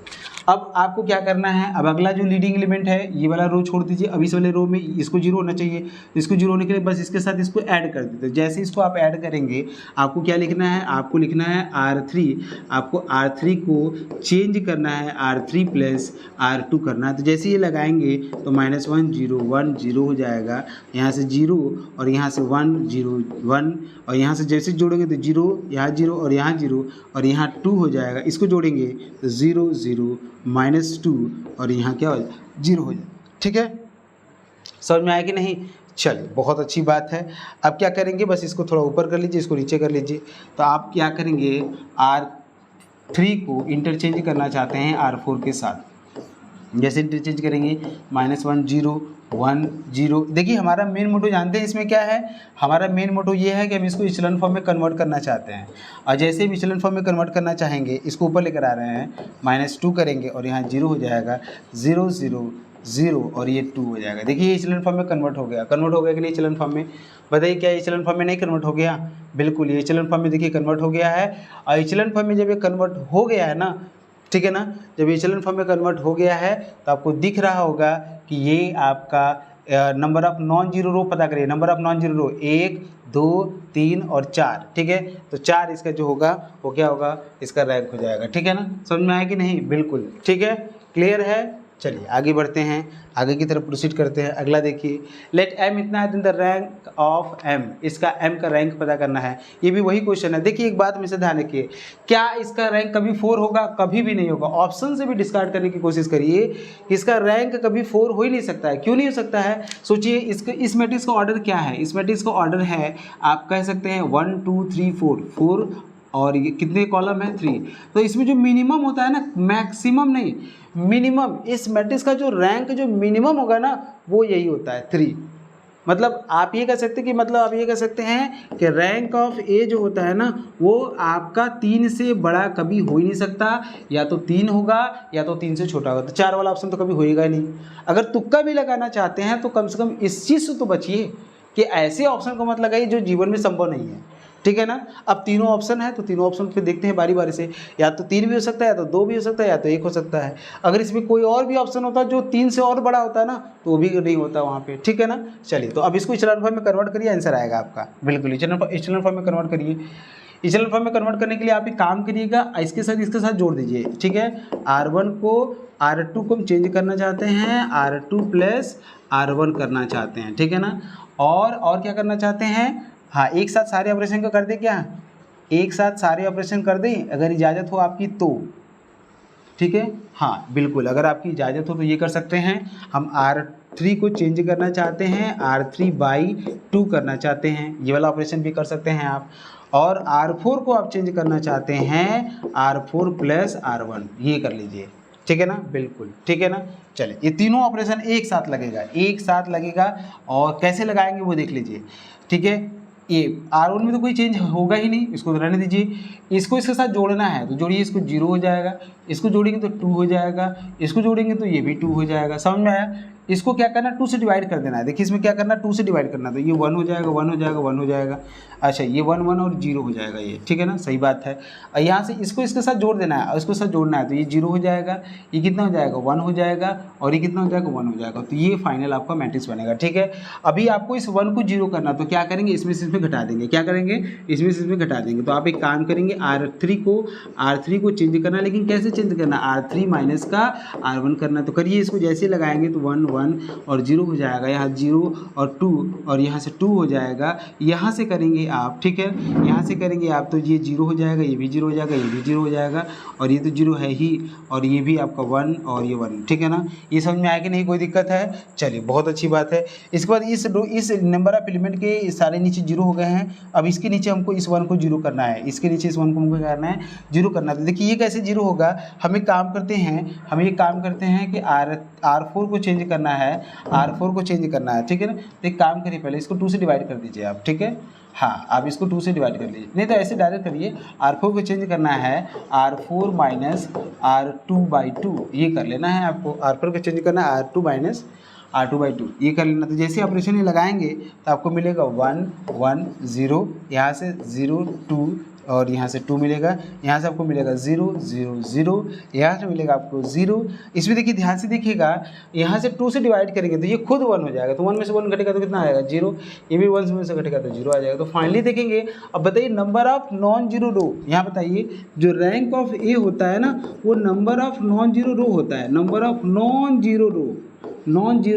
अब आपको क्या करना है, अब अगला जो लीडिंग एलिमेंट है ये वाला रो छोड़ दीजिए, अब इस वाले रो में इसको 0 होना चाहिए, इसको 0 होने के लिए बस इसके साथ इसको ऐड कर देते हैं। जैसे इसको आप ऐड करेंगे आपको क्या लिखना है, आपको लिखना है R3, आपको R3 को चेंज करना है R3 + R2 करना है। तो जैसे ये लगाएंगे तो -1 0 1 0 हो जाएगा, यहाँ से 0 और यहाँ से 1 0 1, और यहाँ से जैसे जोड़ेंगे तो 0 यहाँ 0 और यहाँ 0 और यहाँ 2 हो जाएगा, इसको जोड़ेंगे तो 0 0 -2 और यहाँ क्या हो 0 हो जाएगा, ठीक है, समझ में आया कि नहीं। चलिए बहुत अच्छी बात है। अब क्या करेंगे, बस इसको थोड़ा ऊपर कर लीजिए, इसको नीचे कर लीजिए, तो आप क्या करेंगे, R3 को इंटरचेंज करना चाहते हैं R4 के साथ, जैसे इंटरचेंज करेंगे -1 0 1 0। देखिए हमारा मेन मोटो जानते हैं इसमें क्या है, हमारा मेन मोटो ये है कि हम इसको इचलन फॉर्म में कन्वर्ट करना चाहते हैं, और जैसे हम इचलन फॉर्म में कन्वर्ट करना चाहेंगे इसको ऊपर लेकर आ रहे हैं, -2 करेंगे और यहाँ 0 हो जाएगा, 0 0 0 और ये 2 हो जाएगा। देखिए ये इचलन फॉर्म में कन्वर्ट हो गया कि नहीं इचलन फॉर्म में, बताइए क्या इचलन फॉर्म में नहीं कन्वर्ट हो गया, बिल्कुल ये इचलन फॉर्म में देखिए कन्वर्ट हो गया है। और इचलन फॉर्म में जब ये कन्वर्ट हो गया है ना, ठीक है ना, जब इचलन फॉर्म में कन्वर्ट हो गया है तो आपको दिख रहा होगा कि ये आपका number of non zero row पता करिए, number of non zero row 1 2 3 और 4, ठीक है, तो 4 इसका जो होगा वो क्या होगा, इसका रैंक हो जाएगा, ठीक है ना, समझ में आया कि नहीं, बिल्कुल ठीक है, क्लियर है, चलिए आगे बढ़ते हैं, आगे की तरफ प्रोसीड करते हैं। अगला देखिए, लेट m इतना है, द रैंक ऑफ m, इसका m का रैंक पता करना है। ये भी वही क्वेश्चन है। देखिए एक बात हमेशा ध्यान रखिए, क्या इसका रैंक कभी 4 होगा? कभी भी नहीं होगा। ऑप्शन से भी डिस्कार्ड करने की कोशिश करिए, इसका रैंक कभी 4 हो ही नहीं सकता है। क्यों नहीं हो सकता है? सोचिए, इस मैट्रिक्स का ऑर्डर क्या है? इस मैट्रिक्स का ऑर्डर है, आप कह सकते हैं 1 2 3 4 और ये कितने कॉलम है? 3। तो इसमें जो मिनिमम होता है ना, मैक्सिमम नहीं, मिनिमम, इस मैट्रिक्स का जो रैंक जो मिनिमम होगा ना, वो यही होता है 3। मतलब आप ये कह सकते हैं कि आप ये कह सकते हैं कि रैंक ऑफ ए जो होता है ना, वो आपका 3 से बड़ा कभी हो ही नहीं सकता। या तो 3 होगा या तो 3 से छोटा होगा। तो 4 वाला ऑप्शन तो कभी होएगा ही नहीं। अगर तुक्का भी लगाना चाहते हैं तो कम से कम इस चीज़ से तो बचिए कि ऐसे ऑप्शन को मत लगाइए जो जीवन में संभव नहीं है। ठीक है ना? अब तीनों ऑप्शन है तो तीनों ऑप्शन पे देखते हैं बारी बारी से। या तो 3 भी हो सकता है, या तो 2 भी हो सकता है, या तो 1 हो सकता है। अगर इसमें कोई और भी ऑप्शन होता है जो 3 से और बड़ा होता है ना, तो वो भी नहीं होता वहाँ पे। ठीक है ना? चलिए, तो अब इसको इचेलॉन फॉर्म में कन्वर्ट करिए, आंसर आएगा आपका। बिल्कुल इचेलॉन फॉर्म में कन्वर्ट करिए। इचेलॉन फॉर्म में कन्वर्ट करने के लिए आप एक काम करिएगा, इसके साथ जोड़ दीजिए। ठीक है? R1 को R2 को हम चेंज करना चाहते हैं, R2 प्लस R1 करना चाहते हैं। ठीक है ना? और क्या करना चाहते हैं? हाँ, एक साथ सारे ऑपरेशन को कर दे क्या? एक साथ सारे ऑपरेशन कर दें, अगर इजाज़त हो आपकी तो। ठीक है? हाँ बिल्कुल, अगर आपकी इजाज़त हो तो ये कर सकते हैं। हम R3 को चेंज करना चाहते हैं, R3/2 करना चाहते हैं, ये वाला ऑपरेशन भी कर सकते हैं आप। और R4 को आप चेंज करना चाहते हैं, R4 प्लस R1, ये कर लीजिए। ठीक है ना? बिल्कुल ठीक है ना? चलिए, ये तीनों ऑपरेशन एक साथ लगेगा। और कैसे लगाएंगे वो देख लीजिए। ठीक है? ये R1 में तो कोई चेंज होगा ही नहीं, इसको तो रहने दीजिए। इसको इसके साथ जोड़ना है तो जोड़िए, इसको 0 हो जाएगा, इसको जोड़ेंगे तो 2 हो जाएगा, इसको जोड़ेंगे तो ये भी 2 हो जाएगा। समझ में आया? इसको क्या करना है? 2 से डिवाइड कर देना है। देखिए इसमें क्या करना है? 2 से डिवाइड करना है, तो ये 1 हो जाएगा, 1 हो जाएगा, 1 हो जाएगा। अच्छा, ये 1 1 और 0 हो जाएगा ये। ठीक है ना? सही बात है। और यहाँ से इसको इसके साथ जोड़ देना है और इसको साथ जोड़ना है, तो ये 0 हो जाएगा, ये कितना हो जाएगा? 1 हो जाएगा, और ये कितना हो जाएगा? 1 हो जाएगा। तो ये फाइनल आपका मैट्रिक्स बनेगा। ठीक है? अभी आपको इस 1 को 0 करना, तो क्या करेंगे? इसमें से इसमें घटा देंगे। क्या करेंगे? इसमें से इसमें घटा देंगे। तो आप एक काम करेंगे, R3 को चेंज करना, लेकिन कैसे चेंज करना? R3 माइनस का R1 करना। तो करिए, इसको जैसे लगाएंगे तो 1 1 और 0 हो जाएगा, यहाँ 0 और 2 और यहाँ से 2 हो जाएगा। यहाँ से करेंगे आप, ठीक है, यहाँ से करेंगे आप तो ये 0 हो जाएगा, ये भी 0 हो जाएगा, ये भी 0 हो जाएगा, और ये तो 0 है ही, और ये भी आपका 1 और ये 1। ठीक है ना? ये समझ में आया कि नहीं? कोई दिक्कत है? चलिए, बहुत अच्छी बात है। इसके बाद इस नंबर ऑफ एलिमेंट के सारे नीचे 0 हो गए हैं। अब इसके नीचे हमको इस 1 को 0 करना है, इसके नीचे इस 1 को हमको करना है 0 करना है। तो देखिए ये कैसे 0 होगा? हम एक काम करते हैं कि R4 को चेंज करना है, R4 को चेंज करना है। ठीक है ना? तो एक काम करिए, पहले इसको 2 से डिवाइड कर दीजिए आप। ठीक है? हाँ, आप इसको 2 से डिवाइड कर लीजिए, नहीं तो ऐसे डायरेक्ट करिए। R4 को चेंज करना है, R4 माइनस R2/2, ये कर लेना है आपको। R4 को चेंज करना है, R2/2, ये कर लेना। तो जैसे ऑपरेशन ये लगाएंगे तो आपको मिलेगा 1 1 0, यहाँ से 0 2 और यहाँ से 2 मिलेगा, यहाँ से आपको मिलेगा 0 0 0, यहाँ से मिलेगा आपको 0। इसमें देखिए, ध्यान से देखिएगा, यहाँ से 2 से डिवाइड करेंगे तो ये खुद 1 हो जाएगा, तो 1 में से 1 घटेगा तो कितना आएगा? 0। ये भी 1 में से घटेगा तो 0 आ जाएगा। तो फाइनली देखेंगे। अब बताइए, नंबर ऑफ नॉन जीरो रो, यहाँ बताइए, जो रैंक ऑफ ए होता है ना, वो नंबर ऑफ नॉन जीरो रो होता है। नंबर ऑफ नॉन जीरो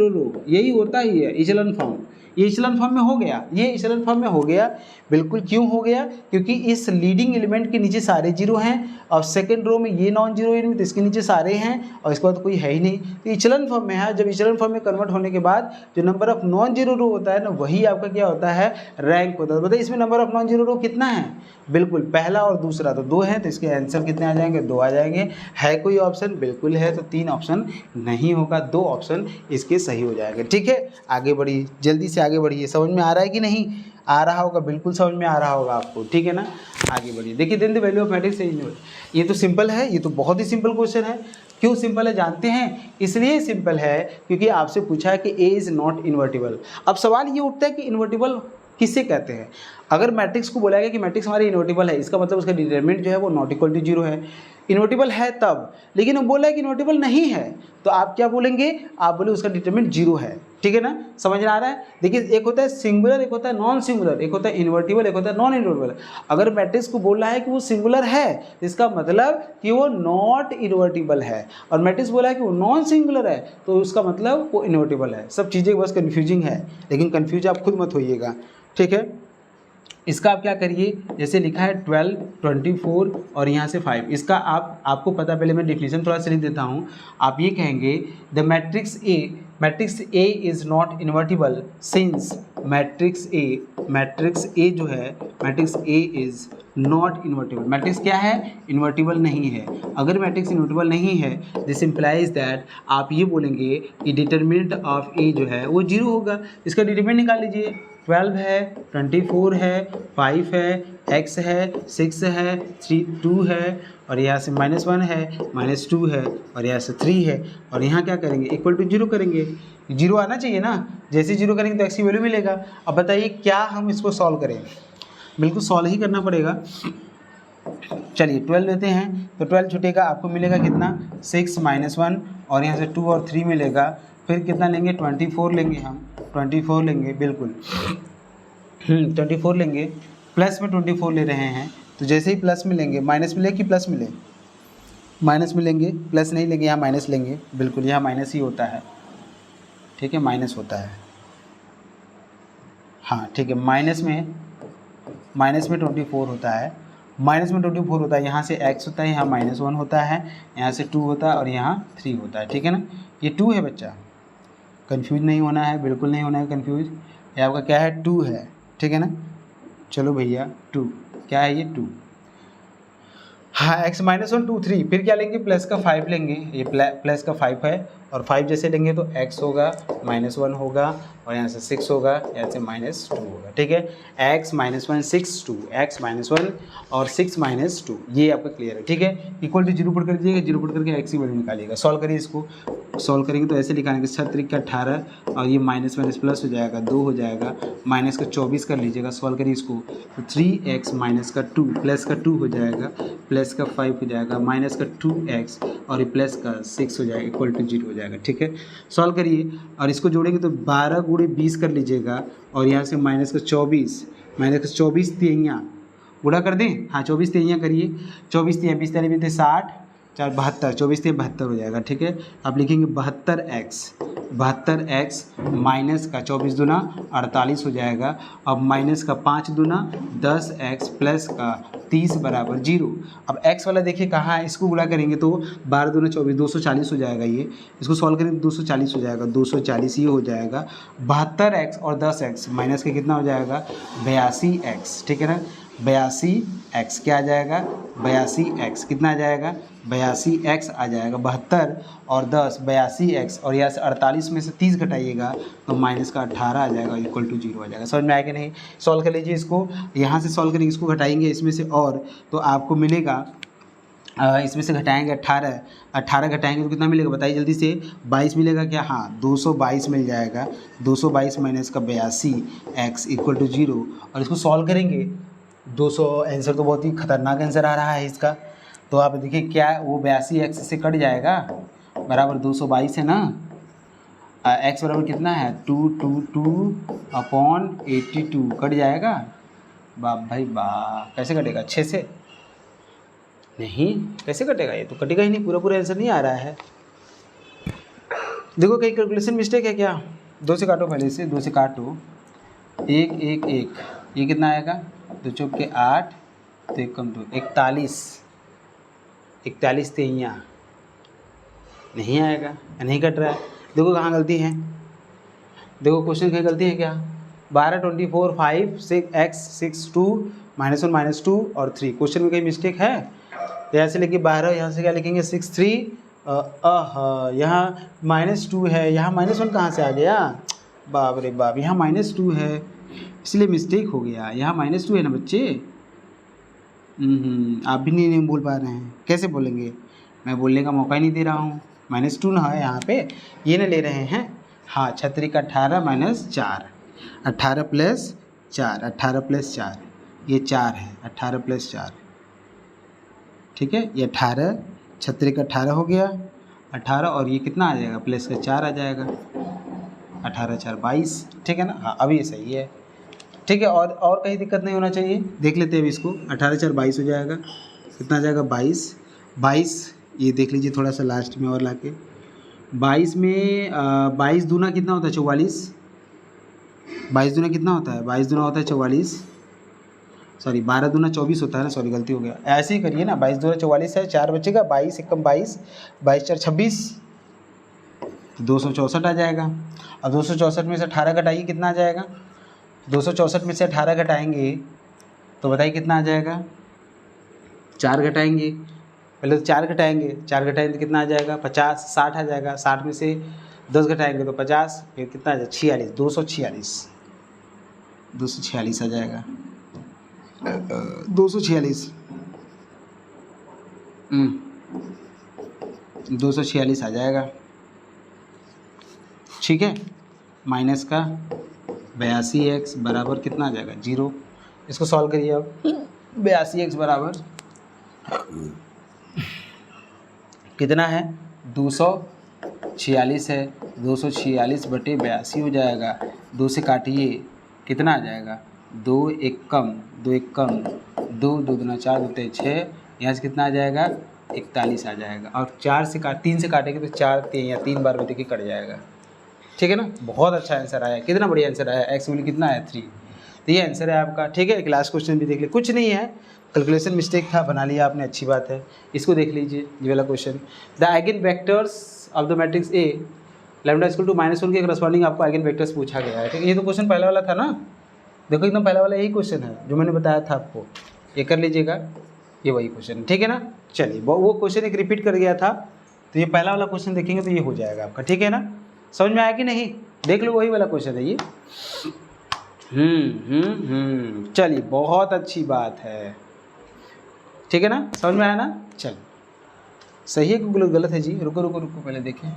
रो यही होता ही है इचेलॉन फॉर्म। ये इचेलॉन फॉर्म में हो गया, ये इचेलॉन फॉर्म में हो गया। बिल्कुल, क्यों हो गया? क्योंकि इस लीडिंग एलिमेंट के नीचे सारे 0 हैं, और सेकंड रो में ये नॉन जीरो एलिमेंट, तो इसके नीचे सारे हैं, और इसके बाद कोई है ही नहीं। तो इचेलॉन फॉर्म में है। जब इचेलॉन फॉर्म में कन्वर्ट होने के बाद जो नंबर ऑफ नॉन जीरो रो होता है ना, वही आपका क्या होता है? रैंक होता है। बताइए, इसमें नंबर ऑफ नॉन जीरो रो कितना है? बिल्कुल, पहला और दूसरा तो 2 है, तो इसके आंसर कितने आ जाएंगे? 2 आ जाएंगे। है कोई ऑप्शन? बिल्कुल है। तो 3 ऑप्शन नहीं होगा, 2 ऑप्शन इसके सही हो जाएंगे। ठीक है? आगे बढ़िए, जल्दी से आगे बढ़िए। समझ में आ रहा है कि नहीं आ रहा होगा? बिल्कुल समझ में आ रहा होगा आपको। ठीक है ना? आगे बढ़िए। देखिए, then the value of matrix, ये तो सिंपल है, ये तो बहुत ही सिंपल क्वेश्चन है। क्यों सिंपल है जानते हैं? इसलिए सिंपल है क्योंकि आपसे पूछा है कि ए इज़ नॉट इन्वर्टिबल। अब सवाल ये उठता है कि इन्वर्टिबल किससे कहते हैं? अगर मैट्रिक्स को बोला गया कि मैट्रिक्स हमारी इन्वर्टिबल है, इसका मतलब उसका डिटरमिनेंट जो है वो नॉट इक्वल टू 0 है। इन्वर्टिबल है तब, लेकिन वो बोला है कि इन्वर्टिबल नहीं है, तो आप क्या बोलेंगे? आप बोले उसका डिटरमिनेंट 0 है। ठीक है ना, समझ में आ रहा है। देखिए एक होता है सिंगुलर, एक होता है नॉन सिंगुलर, एक होता है इन्वर्टिबल, एक होता है नॉन इन्वर्टिबल। अगर मैट्रिक्स को बोल रहा है कि वो सिंगुलर है तो इसका मतलब कि वो नॉट इन्वर्टिबल है, और मैट्रिक्स बोला है कि वो नॉन सिंगुलर है तो उसका मतलब वो इन्वर्टिबल है। सब चीज़ें बस कन्फ्यूजिंग है, लेकिन कन्फ्यूज आप खुद मत होइएगा, ठीक है। इसका आप क्या करिए, जैसे लिखा है 12, 24 और यहाँ से 5, इसका आपको पता, पहले मैं डेफिनेशन थोड़ा सा लिख देता हूँ। आप ये कहेंगे the matrix A is not invertible since matrix A जो है, matrix A is not invertible. Matrix क्या है, इन्वर्टिबल नहीं है। अगर मैट्रिक्स इन्वर्टिबल नहीं है दिस इम्प्लाइज दैट आप ये बोलेंगे कि डिटर्मिनेंट ऑफ ए जो है वो 0 होगा। इसका डिटर्मिनेंट निकाल लीजिए, 12 है, 24 है, 5 है, x है, 6 है, 2 है, और यहाँ से -1 है, -2 है, और यहाँ से 3 है, और यहाँ क्या करेंगे, इक्वल टू 0 करेंगे। 0 आना चाहिए ना, जैसे 0 करेंगे तो x की वैल्यू मिलेगा। अब बताइए क्या हम इसको सॉल्व करें, बिल्कुल सॉल्व ही करना पड़ेगा। चलिए 12 लेते हैं, तो 12 छुटेगा, आपको मिलेगा कितना, 6 -1, और यहाँ से 2 और 3 मिलेगा। फिर कितना लेंगे, 24 लेंगे, हम 24 लेंगे, बिल्कुल 24 लेंगे, प्लस में 24 ले रहे हैं, तो जैसे ही प्लस में लेंगे, माइनस मिले कि प्लस मिले, माइनस में लेंगे, प्लस नहीं लेंगे, यहाँ माइनस लेंगे, बिल्कुल यहाँ माइनस ही होता है, ठीक है, माइनस होता है, हाँ ठीक है, माइनस में 24 होता है, माइनस में 24 होता है, यहाँ से x होता है, यहाँ -1 होता है, यहाँ से 2 होता है, और यहाँ 3 होता है, ठीक है ना। ये 2 है बच्चा, कंफ्यूज नहीं होना है, बिल्कुल नहीं होना है कंफ्यूज। ये आपका क्या है, 2 है, ठीक है ना। चलो भैया 2 क्या है, ये 2, हाँ x -1 2 3, फिर क्या लेंगे, प्लस का 5 लेंगे, ये प्लस का 5 है, और 5 जैसे लेंगे तो x होगा, -1 होगा, और यहाँ से 6 होगा, यहाँ से -2 होगा, ठीक है। x -1 6 2, x -1 और 6 -2, ये आपका क्लियर है, ठीक है। इक्वल टू 0 पुट कर दीजिएगा, 0 पुट करके x की वैल्यू निकालिएगा। सॉल्व करिए इसको, सॉल्व करेंगे तो ऐसे लिखाएंगे 6×18, और ये माइनस प्लस हो जाएगा, 2 हो जाएगा, माइनस का 24 कर लीजिएगा। सॉल्व करिए इसको, तो 3x माइनस का 2 प्लस का 2 हो जाएगा, प्लस का 5 हो जाएगा, माइनस का 2x और ये प्लस का 6 हो जाएगा, इक्वल टू 0 हो जाएगा, ठीक है। सॉल्व करिए, और इसको जोड़ेंगे तो 12 × 20 कर लीजिएगा, और यहाँ से माइनस का 24 तिहैया गुणा कर दें, हाँ 24 तिहैया करिए, 24 तिहैया 20 तिहैया 60 4 72, 24 तिहैया 72 हो जाएगा, ठीक है। आप लिखेंगे 72x माइनस का 24 दूना 48 हो जाएगा, अब माइनस का 5 दूना 10x प्लस का 30 बराबर 0। अब x वाला देखिए कहाँ है, इसको गुणा करेंगे तो 12 दूना 24 240 हो जाएगा, ये इसको सॉल्व करेंगे तो 240 हो जाएगा, 240 ये हो जाएगा। 72x और 10x माइनस का कितना हो जाएगा, 82x, ठीक है ना। 82x क्या आ जाएगा, 82x कितना आ जाएगा, 82x आ जाएगा। 72 और 10 82x, और यहाँ से 48 में से 30 घटाइएगा तो माइनस का 18 आ जाएगा, इक्वल टू 0 आ जाएगा। समझ में आया कि नहीं। सॉल्व कर लीजिए इसको, यहाँ से सॉल्व करेंगे, इसको घटाएंगे इसमें से, और तो आपको मिलेगा इसमें से घटाएंगे 18 घटाएंगे तो कितना मिलेगा बताइए जल्दी से, 22 मिलेगा क्या, हाँ 222 मिल जाएगा। 222 माइनस का 82x इक्वल टू 0, और इसको सॉल्व करेंगे 200, आंसर तो बहुत ही खतरनाक आंसर आ रहा है इसका। तो आप देखिए क्या वो 82x से कट जाएगा, बराबर 222 है ना, x बराबर कितना है 2/82 कट जाएगा। बाप भाई बाप, कैसे कटेगा, 6 से नहीं, कैसे कटेगा, ये तो कटेगा ही नहीं, पूरा आंसर नहीं आ रहा है। देखो कहीं कैलकुलेशन मिस्टेक है क्या, 2 से काटो, पहले से 2 से काटो, 1 1 1, ये कितना आएगा, 2 चौके 8, तो 1 कम 2 41 तिहैया नहीं आएगा, नहीं कट रहा है। देखो कहाँ गलती है, देखो क्वेश्चन की गलती है क्या, 12 24 5 6x 6 2 -1 -2 और 3, क्वेश्चन में कहीं मिस्टेक है। यहाँ से लेके 12, यहाँ से क्या लिखेंगे 6 3, यहाँ -2 है, यहाँ -1 कहाँ से आ गया, बाप रे बाप, यहाँ -2 है इसलिए मिस्टेक हो गया, यहाँ -2 है ना बच्चे। आप भी नहीं बोल पा रहे हैं, कैसे बोलेंगे, मैं बोलने का मौका ही नहीं दे रहा हूँ। -2 ना है यहाँ पे, ये ना ले रहे हैं, हाँ 36 का 18 -4, 18 + 4, 18 + 4, ये 4 है, 18 + 4, ठीक है, ये 18, 36 का 18 हो गया, 18, और ये कितना आ जाएगा, प्लस का 4 आ जाएगा, 18 4 22, ठीक है ना। हाँ अब ये सही है, ठीक है। और कहीं दिक्कत नहीं होना चाहिए। देख लेते हैं अब इसको, 18 4 22 हो जाएगा, कितना आ जाएगा 22 22, ये देख लीजिए थोड़ा सा लास्ट में और लाके 22 में 22 दूना कितना होता है 44, 22 दूना कितना होता है 22 दूना होता है 44, सॉरी 12 दूना 24 होता है ना, सॉरी गलती हो गया। ऐसे ही करिए ना, 22 दूना 44 है, 4 बचेगा, 22 एकम 22, 22 4 26, तो 264 आ जाएगा। अब 264 में से 18 घटाइए, कितना आ जाएगा 264 में से 18 घटाएंगे तो बताइए कितना आ जाएगा, 4 घटाएंगे, पहले तो 4 घटाएंगे, 4 घटाएंगे तो कितना आ जाएगा 50 60 आ जाएगा, 60 में से 10 घटाएंगे तो 50, फिर कितना आ जाएगा 46, 246 आ जाएगा, 246 आ जाएगा, ठीक है। माइनस का 82x बराबर कितना आ जाएगा 0। इसको सॉल्व करिए अब, 82x बराबर कितना है 246 है, 246 बटे 82 हो जाएगा, 2 से काटिए कितना आ जाएगा 2 एकम 2 2 दूना 4 दूते 6, यहाँ से कितना आ जाएगा 41 आ जाएगा। और 3 से काटेंगे तो 4 या 3 बार बटे के कट जाएगा, ठीक है ना। बहुत अच्छा आंसर आया, कितना बढ़िया आंसर आया, एक्स वैल्यू कितना है 3, तो ये आंसर है आपका, ठीक है। एक लास्ट क्वेश्चन भी देख ले, कुछ नहीं है, कैलकुलेशन मिस्टेक था, बना लिया आपने, अच्छी बात है। इसको देख लीजिए, ये वाला question, the eigen vectors of the matrix A lambda equal to -1 के करस्पॉन्डिंग आपको आइगन वेक्टर्स पूछा गया है, ठीक है। ये तो क्वेश्चन पहला वाला था ना, देखो एकदम पहला वाला यही क्वेश्चन है जो मैंने बताया था आपको, ये कर लीजिएगा, ये वही क्वेश्चन है, ठीक है ना। चलिए वो क्वेश्चन एक रिपीट कर गया था, तो ये पहला वाला क्वेश्चन देखेंगे तो ये हो जाएगा आपका, ठीक है ना। समझ में आया कि नहीं, देख लो वही वाला क्वेश्चन है ये। चलिए बहुत अच्छी बात है, ठीक है ना, समझ में आया ना। चल सही है कि गलत है जी, रुको रुको रुको पहले देखें,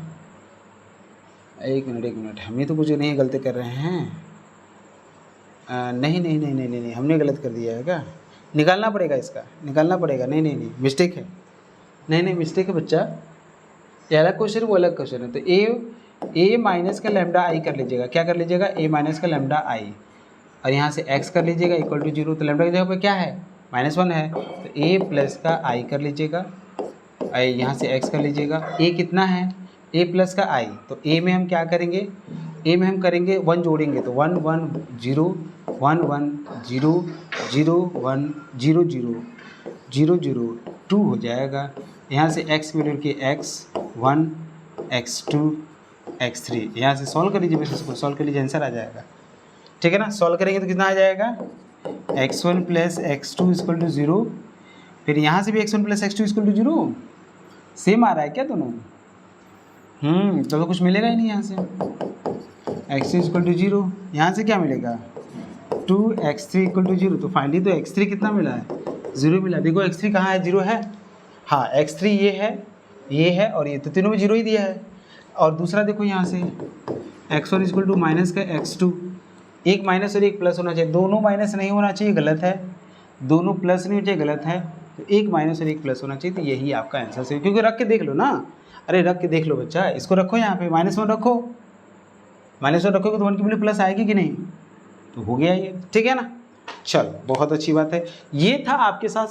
एक मिनट, हम ही तो कुछ नहीं गलती कर रहे हैं। नहीं, हमने गलत कर दिया है क्या, निकालना पड़ेगा इसका, निकालना पड़ेगा, नहीं मिस्टेक है, नहीं मिस्टेक है बच्चा, ये अलग क्वेश्चन वो अलग क्वेश्चन है। तो ए माइनस का लैम्डा आई कर लीजिएगा, क्या कर लीजिएगा ए माइनस का लैम्डा आई, और यहाँ से एक्स कर लीजिएगा इक्वल टू 0, तो लैम्डा की जगह पर क्या है -1 है, तो ए प्लस का आई कर लीजिएगा, आई यहाँ से एक्स कर लीजिएगा, ए कितना है ए प्लस का आई, तो ए में हम क्या करेंगे, ए में हम करेंगे 1 जोड़ेंगे, तो 1 1 0 1 1 0 0 1 0 0 0 0 2 हो जाएगा। यहाँ से x वैल्यू की x1 x2 x3, यहाँ से सॉल्व कर लीजिए, बस इसको सॉल्व कर लीजिए, आंसर आ जाएगा, ठीक है ना। सॉल्व करेंगे तो कितना आ जाएगा x1 plus x2 equal to 0, फिर यहाँ से भी x1 plus x2 equal to 0, same आ रहा है क्या दोनों, तो कुछ मिलेगा ही नहीं यहाँ से, x2 इक्वल टू 0, यहाँ से क्या मिलेगा 2x3 इक्वल टू 0, तो फाइनली तो x3 कितना मिला है 0 मिला। देखो x3 कहाँ है 0 है, हाँ x3 ये है और ये, तो तीनों में 0 ही दिया है। और दूसरा देखो यहाँ से x1 इक्वल टू माइनस का x2, एक माइनस और एक प्लस होना चाहिए, दोनों माइनस नहीं होना चाहिए, गलत है, दोनों प्लस नहीं होना चाहिए, गलत है, तो एक माइनस और एक प्लस होना चाहिए, तो यही आपका आंसर सही, क्योंकि रख के देख लो ना, अरे रख के देख लो बच्चा, इसको रखो यहाँ पे -1 रखो, -1 रखोगे तो 1 की वैल्यू प्लस आएगी कि नहीं, तो हो गया ये, ठीक है ना। चलो बहुत अच्छी बात है, ये था आपके साथ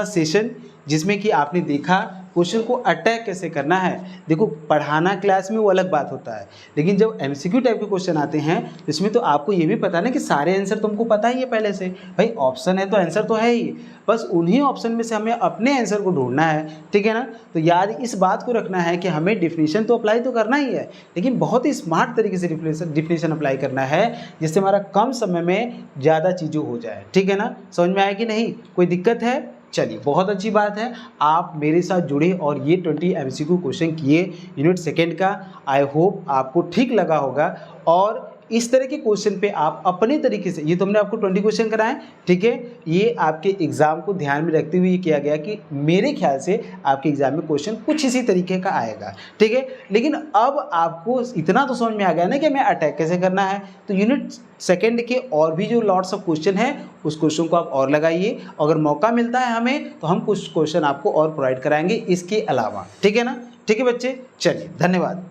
सेशन, जिसमें कि आपने देखा क्वेश्चन को अटैक कैसे करना है। देखो पढ़ाना क्लास में वो अलग बात होता है, लेकिन जब एमसीक्यू टाइप के क्वेश्चन आते हैं तो इसमें तो आपको ये भी पता ना कि सारे आंसर तुमको पता ही है पहले से, भाई ऑप्शन है तो आंसर तो है ही, बस उन्हीं ऑप्शन में से हमें अपने आंसर को ढूंढना है, ठीक है ना। तो याद इस बात को रखना है कि हमें डिफिनीशन तो अप्लाई तो करना ही है, लेकिन बहुत ही स्मार्ट तरीके से डिफिनीशन अप्लाई करना है, जिससे हमारा कम समय में ज़्यादा चीज़ों हो जाए, ठीक है ना। समझ में आया कि नहीं, कोई दिक्कत है। चलिए बहुत अच्छी बात है, आप मेरे साथ जुड़े और ये 20 एमसीक्यू क्वेश्चन किए यूनिट सेकेंड का। आई होप आपको ठीक लगा होगा, और इस तरह के क्वेश्चन पे आप अपने तरीके से, ये तो हमने आपको 20 क्वेश्चन कराएं, ठीक है, ये आपके एग्जाम को ध्यान में रखते हुए किया गया कि मेरे ख्याल से आपके एग्जाम में क्वेश्चन कुछ इसी तरीके का आएगा, ठीक है। लेकिन अब आपको इतना तो समझ में आ गया ना कि हमें अटैक कैसे करना है, तो यूनिट सेकेंड के और भी जो लॉट्स ऑफ क्वेश्चन है उस क्वेश्चन को आप और लगाइए, अगर मौका मिलता है हमें तो हम कुछ क्वेश्चन आपको और प्रोवाइड कराएंगे इसके अलावा, ठीक है ना। ठीक है बच्चे, चलिए धन्यवाद।